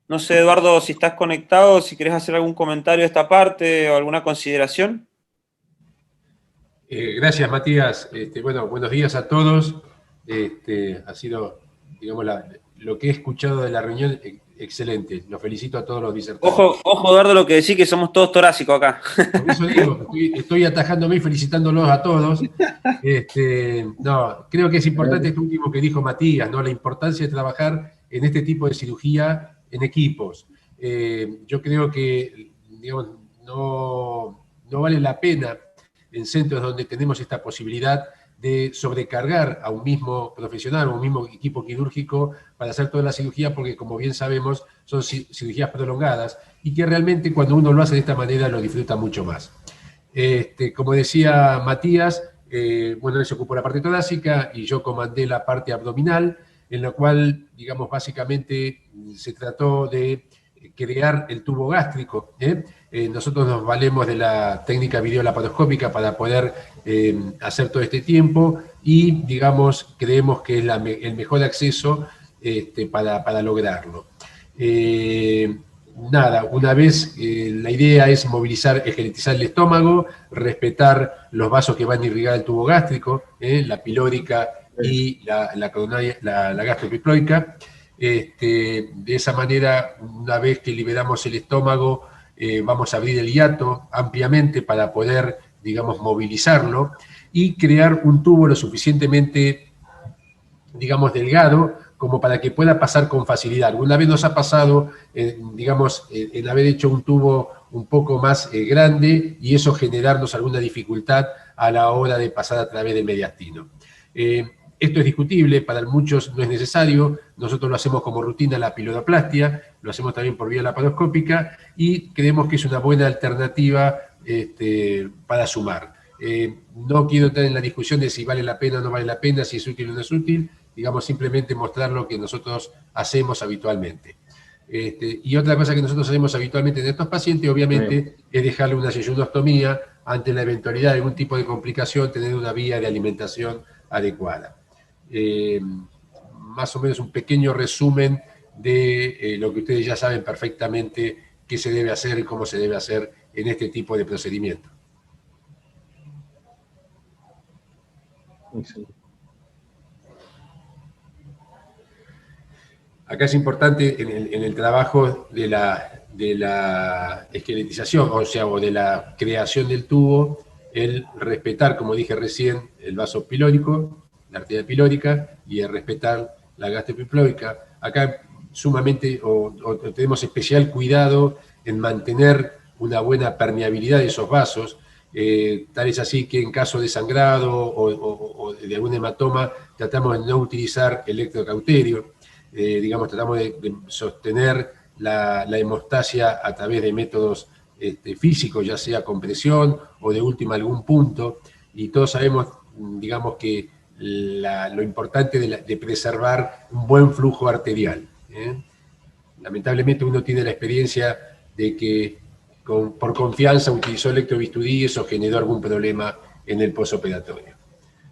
No sé, Eduardo, si estás conectado, si querés hacer algún comentario de esta parte o alguna consideración. Gracias, Matías. Bueno, buenos días a todos. Ha sido, digamos, lo que he escuchado de la reunión, excelente. Los felicito a todos los disertantes. Ojo, Eduardo, lo que decís, que somos todos torácicos acá. Por eso digo, estoy atajándome y felicitándolos a todos. No, creo que es importante esto último que dijo Matías, ¿no? La importancia de trabajar en este tipo de cirugía en equipos. Yo creo que, digamos, no vale la pena en centros donde tenemos esta posibilidad de sobrecargar a un mismo profesional o un mismo equipo quirúrgico para hacer toda la cirugía, porque como bien sabemos son cirugías prolongadas y que realmente cuando uno lo hace de esta manera lo disfruta mucho más. Como decía Matías, bueno, él se ocupó de la parte torácica y yo comandé la parte abdominal, en la cual, digamos, básicamente se trató de crear el tubo gástrico. Nosotros nos valemos de la técnica videolaparoscópica para poder hacer todo este tiempo y, digamos, creemos que es el mejor acceso para lograrlo. Nada, una vez la idea es esqueletizar el estómago, respetar los vasos que van a irrigar el tubo gástrico, la pilórica y la coronaria, la gastropiploica. De esa manera, una vez que liberamos el estómago, vamos a abrir el hiato ampliamente para poder, digamos, movilizarlo y crear un tubo lo suficientemente, digamos, delgado como para que pueda pasar con facilidad. Una vez nos ha pasado, digamos, el haber hecho un tubo un poco más grande y eso generarnos alguna dificultad a la hora de pasar a través del mediastino. Esto es discutible, para muchos no es necesario, nosotros lo hacemos como rutina la piloroplastia, lo hacemos también por vía laparoscópica y creemos que es una buena alternativa para sumar. No quiero entrar en la discusión de si vale la pena o no vale la pena, si es útil o no es útil, digamos simplemente mostrar lo que nosotros hacemos habitualmente. Y otra cosa que nosotros hacemos habitualmente en estos pacientes, obviamente, es dejarle una yeyunostomía ante la eventualidad de algún tipo de complicación, tener una vía de alimentación adecuada. Más o menos un pequeño resumen de lo que ustedes ya saben perfectamente qué se debe hacer y cómo se debe hacer en este tipo de procedimiento. Acá es importante en el trabajo de la esqueletización, o sea, o de la creación del tubo, el respetar, como dije recién, el vaso pilórico, la arteria pilórica, y el respetar la gastropiploica. Acá sumamente, o tenemos especial cuidado en mantener una buena permeabilidad de esos vasos, tal es así que en caso de sangrado o de algún hematoma tratamos de no utilizar electrocauterio. digamos, tratamos de sostener la hemostasia a través de métodos físicos, ya sea compresión o de última algún punto, y todos sabemos, digamos, que lo importante de preservar un buen flujo arterial. Lamentablemente uno tiene la experiencia de que por confianza utilizó electrobisturí y eso generó algún problema en el posoperatorio.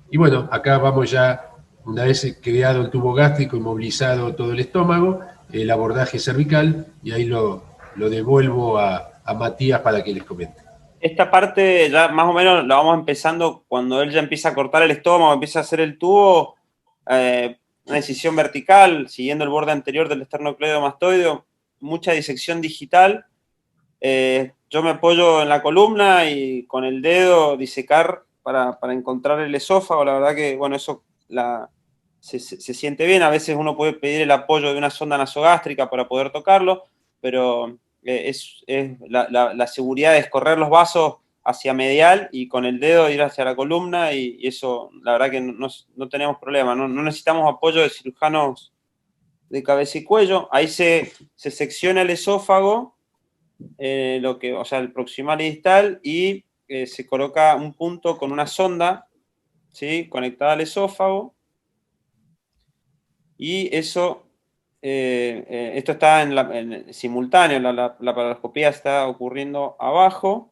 Y bueno, acá vamos ya, una vez creado el tubo gástrico y movilizado todo el estómago, el abordaje cervical, y ahí lo devuelvo a Matías para que les comente. Esta parte ya más o menos la vamos empezando cuando él ya empieza a cortar el estómago, empieza a hacer el tubo, una decisión vertical, siguiendo el borde anterior del esternocleidomastoideo, mucha disección digital. Yo me apoyo en la columna y con el dedo disecar para encontrar el esófago. La verdad que, bueno, eso se siente bien. A veces uno puede pedir el apoyo de una sonda nasogástrica para poder tocarlo, pero la seguridad es correr los vasos hacia medial y con el dedo ir hacia la columna, y eso, la verdad que no tenemos problema. No necesitamos apoyo de cirujanos de cabeza y cuello. Ahí se secciona el esófago, o sea, el proximal y distal, y se coloca un punto con una sonda, ¿sí?, conectada al esófago, y eso, esto está en simultáneo, la paroscopía está ocurriendo abajo,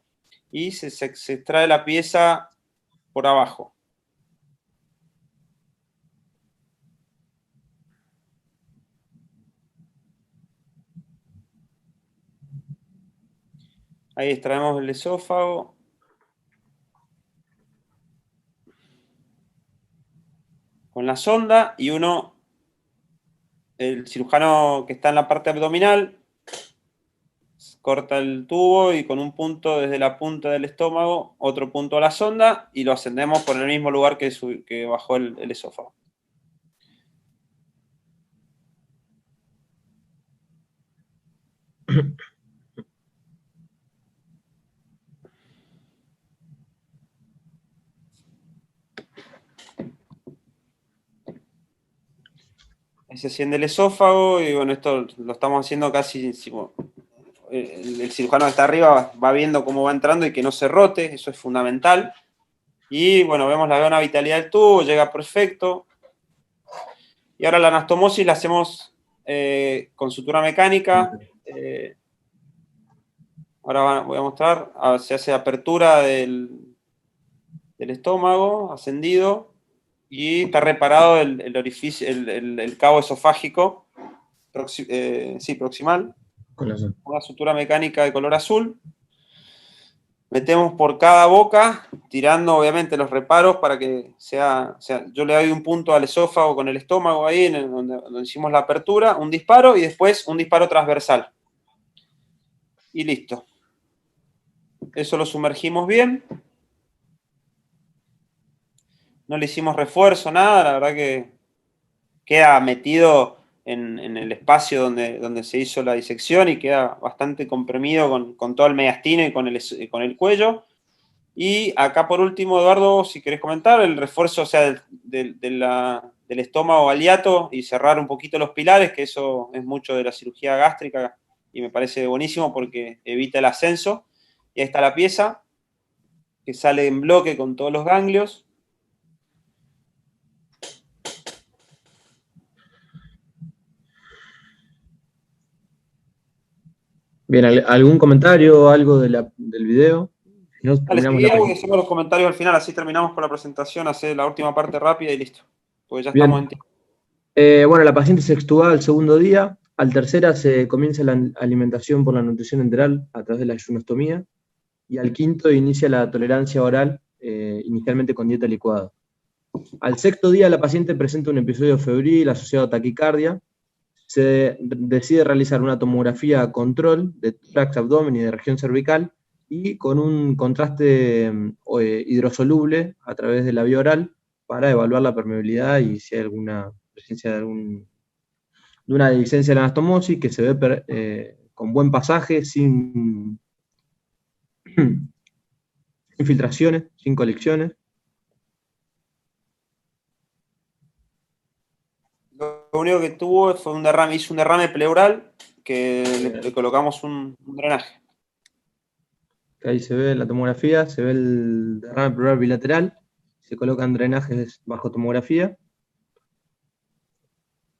y se extrae la pieza por abajo. Ahí extraemos el esófago. Con la sonda, y el cirujano que está en la parte abdominal, corta el tubo y con un punto desde la punta del estómago, otro punto a la sonda, y lo ascendemos por el mismo lugar que bajó el esófago. Ahí se asciende el esófago, y bueno, esto lo estamos haciendo casi, el cirujano que está arriba va viendo cómo va entrando y que no se rote, eso es fundamental. Y bueno, vemos la buena vitalidad del tubo, llega perfecto. Y ahora la anastomosis la hacemos con sutura mecánica. Ahora voy a mostrar, se hace apertura del estómago, ascendido, y está reparado el orificio, el cabo esofágico, proximal, una sutura mecánica de color azul. Metemos por cada boca, tirando obviamente los reparos para que yo le doy un punto al esófago con el estómago ahí, donde hicimos la apertura, un disparo y después un disparo transversal. Y listo. Eso lo sumergimos bien. No le hicimos refuerzo, nada, la verdad que queda metido en el espacio donde se hizo la disección y queda bastante comprimido con todo el mediastino y con el cuello. Y acá por último, Eduardo, si querés comentar, el refuerzo, o sea, del estómago al hiato y cerrar un poquito los pilares, que eso es mucho de la cirugía gástrica y me parece buenísimo porque evita el ascenso. Y ahí está la pieza, que sale en bloque con todos los ganglios. Bien, ¿algún comentario o algo del video? No, hacemos los comentarios al final, así terminamos con la presentación, hacer la última parte rápida y listo. Porque ya bien. Estamos en tiempo. Bueno, la paciente se extuba al segundo día. Al tercera se comienza la alimentación por la nutrición enteral a través de la ayunostomía. Y al quinto inicia la tolerancia oral, inicialmente con dieta licuada. Al sexto día la paciente presenta un episodio febril asociado a taquicardia. Se decide realizar una tomografía control de tórax, abdomen y de región cervical, y con un contraste hidrosoluble a través de la vía oral para evaluar la permeabilidad y si hay alguna presencia de una dehiscencia de la anastomosis, que se ve con buen pasaje, sin infiltraciones, sin colecciones. único que tuvo fue un derrame, hizo un derrame pleural que le colocamos un drenaje. Ahí se ve la tomografía, se ve el derrame pleural bilateral, se colocan drenajes bajo tomografía.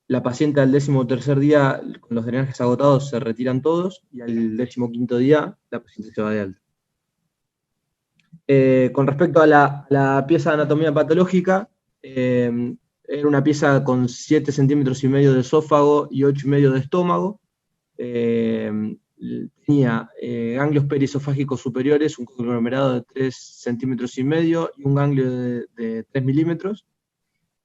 La paciente al 13º día, con los drenajes agotados, se retiran todos, y al 15º día la paciente se va de alta. Con respecto a la pieza de anatomía patológica, era una pieza con 7,5 centímetros de esófago y 8,5 de estómago. Tenía ganglios periesofágicos superiores, un conglomerado de 3,5 centímetros y un ganglio de 3 milímetros.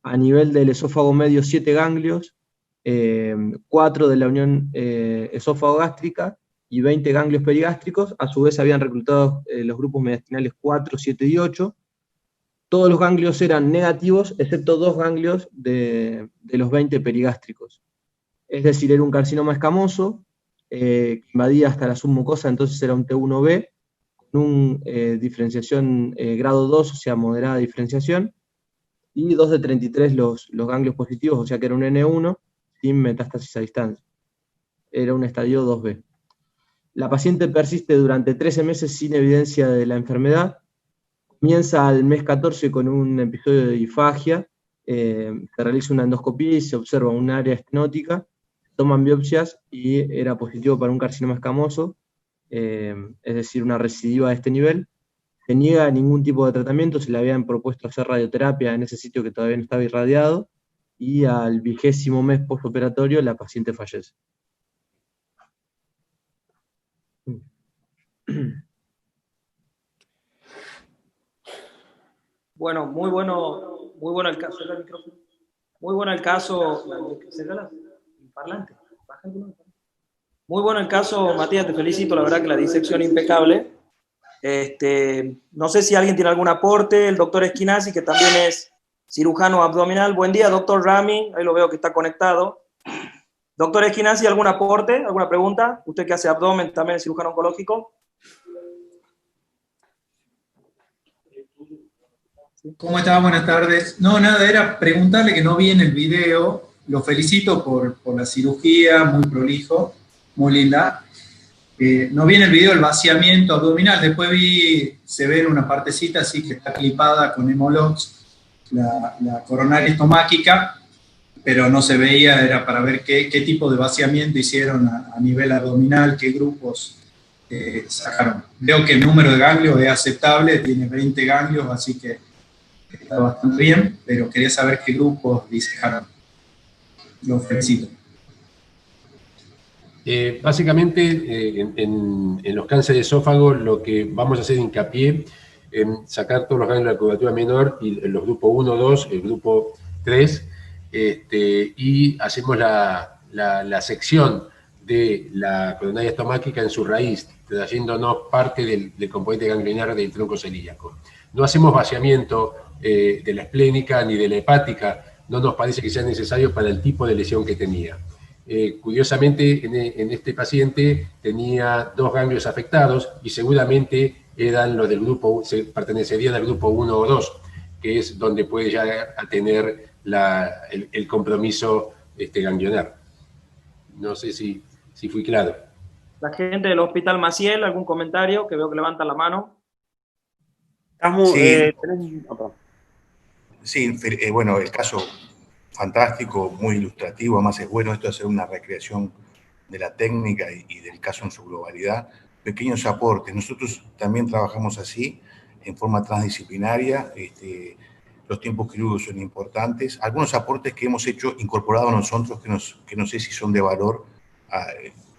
A nivel del esófago medio, 7 ganglios, 4 de la unión esófago-gástrica y 20 ganglios perigástricos. A su vez habían reclutado los grupos mediastinales 4, 7 y 8. Todos los ganglios eran negativos, excepto 2 ganglios de los 20 perigástricos. Es decir, era un carcinoma escamoso, que invadía hasta la submucosa, entonces era un T1B, con una diferenciación grado 2, o sea, moderada diferenciación, y 2 de 33 los ganglios positivos, o sea que era un N1, sin metástasis a distancia. Era un estadio 2B. La paciente persiste durante 13 meses sin evidencia de la enfermedad. Comienza al mes 14 con un episodio de disfagia, se realiza una endoscopía y se observa un área estenótica, toman biopsias y era positivo para un carcinoma escamoso, es decir, una recidiva de este nivel. Se niega ningún tipo de tratamiento, se le habían propuesto hacer radioterapia en ese sitio que todavía no estaba irradiado, y al 20º mes postoperatorio la paciente fallece. Bueno, muy bueno el caso. Muy bueno el caso. Muy bueno el caso, Matías, te felicito, la verdad que la disección impecable. No sé si alguien tiene algún aporte, el doctor Esquinazzi, que también es cirujano abdominal. Buen día, doctor Rami, ahí lo veo que está conectado. Doctor Esquinazzi, ¿algún aporte, alguna pregunta? Usted que hace abdomen, también es cirujano oncológico. ¿Cómo está? Buenas tardes. No, nada, era preguntarle, que no vi en el video. Lo felicito por la cirugía, muy prolijo, muy linda. No vi en el video el vaciamiento abdominal, después se ve en una partecita así que está clipada con Hemolox, la coronaria estomáquica, pero no se veía, era para ver qué tipo de vaciamiento hicieron a nivel abdominal, qué grupos sacaron. Veo que el número de ganglios es aceptable, tiene 20 ganglios, así que está bastante bien, pero quería saber qué grupos disejaron. Lo felicito. Básicamente, en los cánceres de esófago, lo que vamos a hacer hincapié en sacar todos los ganglios de la curvatura menor, y los grupos 1, 2, el grupo 3, y hacemos la sección de la coronaria estomáquica en su raíz, trayéndonos parte del componente ganglionar del tronco celíaco. No hacemos vaciamiento de la esplénica ni de la hepática, no nos parece que sea necesario para el tipo de lesión que tenía. Curiosamente, en este paciente tenía 2 ganglios afectados y seguramente eran los del grupo, pertenecerían al grupo 1 o 2, que es donde puede ya tener el compromiso ganglionar. No sé si fui claro. La gente del Hospital Maciel, ¿algún comentario? Que veo que levantan la mano. Sí, bueno, el caso fantástico, muy ilustrativo, además es bueno esto de hacer una recreación de la técnica y del caso en su globalidad. Pequeños aportes, nosotros también trabajamos así, en forma transdisciplinaria, los tiempos quirúrgicos son importantes. Algunos aportes que hemos hecho, incorporado nosotros, que no sé si son de valor,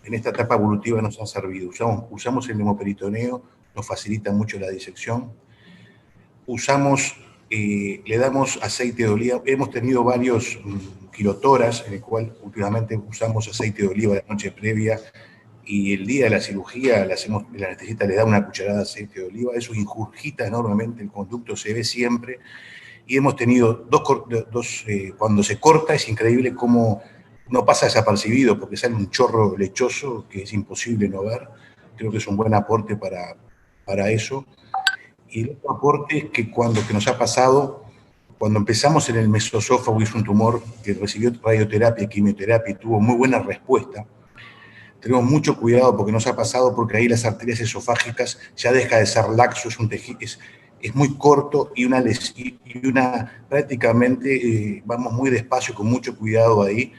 en esta etapa evolutiva nos han servido. Usamos el hemoperitoneo, nos facilita mucho la disección. Le damos aceite de oliva. Hemos tenido varios quirotoras en el cual últimamente usamos aceite de oliva la noche previa, y el día de la cirugía el anestesista le da una cucharada de aceite de oliva. Eso ingurgita enormemente el conducto, se ve siempre. Y hemos tenido cuando se corta es increíble cómo no pasa desapercibido, porque sale un chorro lechoso que es imposible no ver. Creo que es un buen aporte para eso. Y el otro aporte es que nos ha pasado, Cuando empezamos en el mesosófago, hizo un tumor que recibió radioterapia, quimioterapia y tuvo muy buena respuesta. Tenemos mucho cuidado porque nos ha pasado, porque ahí las arterias esofágicas ya deja de ser laxo, es un tejido, es muy corto y prácticamente vamos muy despacio, con mucho cuidado ahí,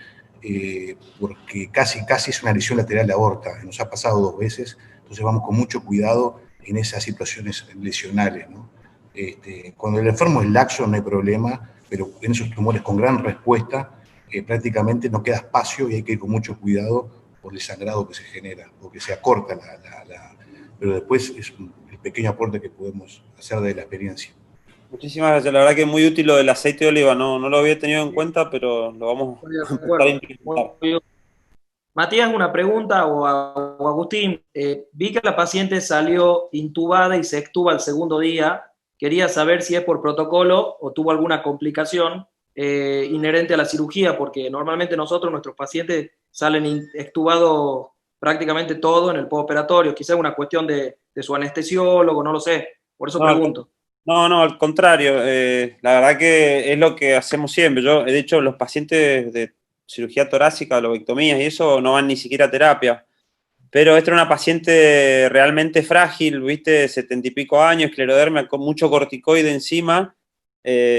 porque casi es una lesión lateral de aorta. Nos ha pasado 2 veces, entonces vamos con mucho cuidado en esas situaciones lesionales, ¿no? Cuando el enfermo es laxo no hay problema, pero en esos tumores con gran respuesta prácticamente no queda espacio y hay que ir con mucho cuidado por el sangrado que se genera, porque se acorta pero después es el pequeño aporte que podemos hacer de la experiencia. Muchísimas gracias, la verdad que es muy útil lo del aceite de oliva, no lo había tenido en cuenta, pero lo vamos a empezar a implementar. Matías, una pregunta, o Agustín, vi que la paciente salió intubada y se extuba el segundo día. Quería saber si es por protocolo o tuvo alguna complicación inherente a la cirugía, porque normalmente nuestros pacientes salen extubados prácticamente todo en el postoperatorio. Quizás una cuestión de su anestesiólogo, no lo sé, por eso pregunto. No, al contrario, la verdad que es lo que hacemos siempre. Yo, de hecho, los pacientes de cirugía torácica, lobectomías y eso, no van ni siquiera a terapia. Pero esta era una paciente realmente frágil, ¿viste? 70 y pico años, esclerodermia, con mucho corticoide encima,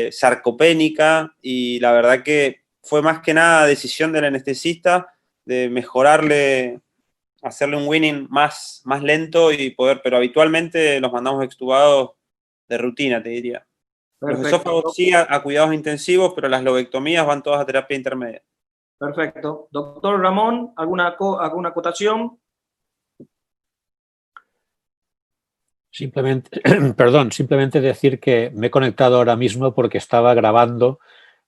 sarcopénica, y la verdad que fue más que nada decisión del anestesista de mejorarle, hacerle un winning más lento y poder, pero habitualmente los mandamos extubados de rutina, te diría. Perfecto. Los esófagos sí a cuidados intensivos, pero las lobectomías van todas a terapia intermedia. Perfecto. Doctor Ramón, ¿alguna acotación? Simplemente decir que me he conectado ahora mismo porque estaba grabando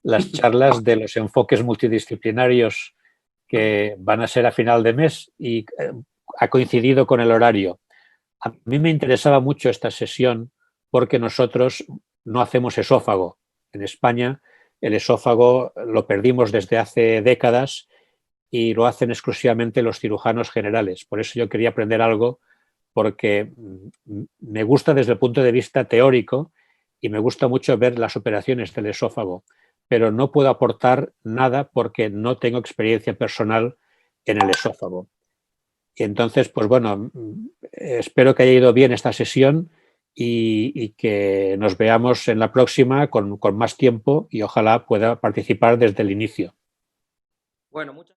las charlas de los enfoques multidisciplinarios que van a ser a final de mes y ha coincidido con el horario. A mí me interesaba mucho esta sesión porque nosotros no hacemos esófago. En España el esófago lo perdimos desde hace décadas y lo hacen exclusivamente los cirujanos generales. Por eso yo quería aprender algo, porque me gusta desde el punto de vista teórico y me gusta mucho ver las operaciones del esófago, pero no puedo aportar nada porque no tengo experiencia personal en el esófago. Y entonces, pues bueno, espero que haya ido bien esta sesión y que nos veamos en la próxima con más tiempo y ojalá pueda participar desde el inicio. Bueno, muchas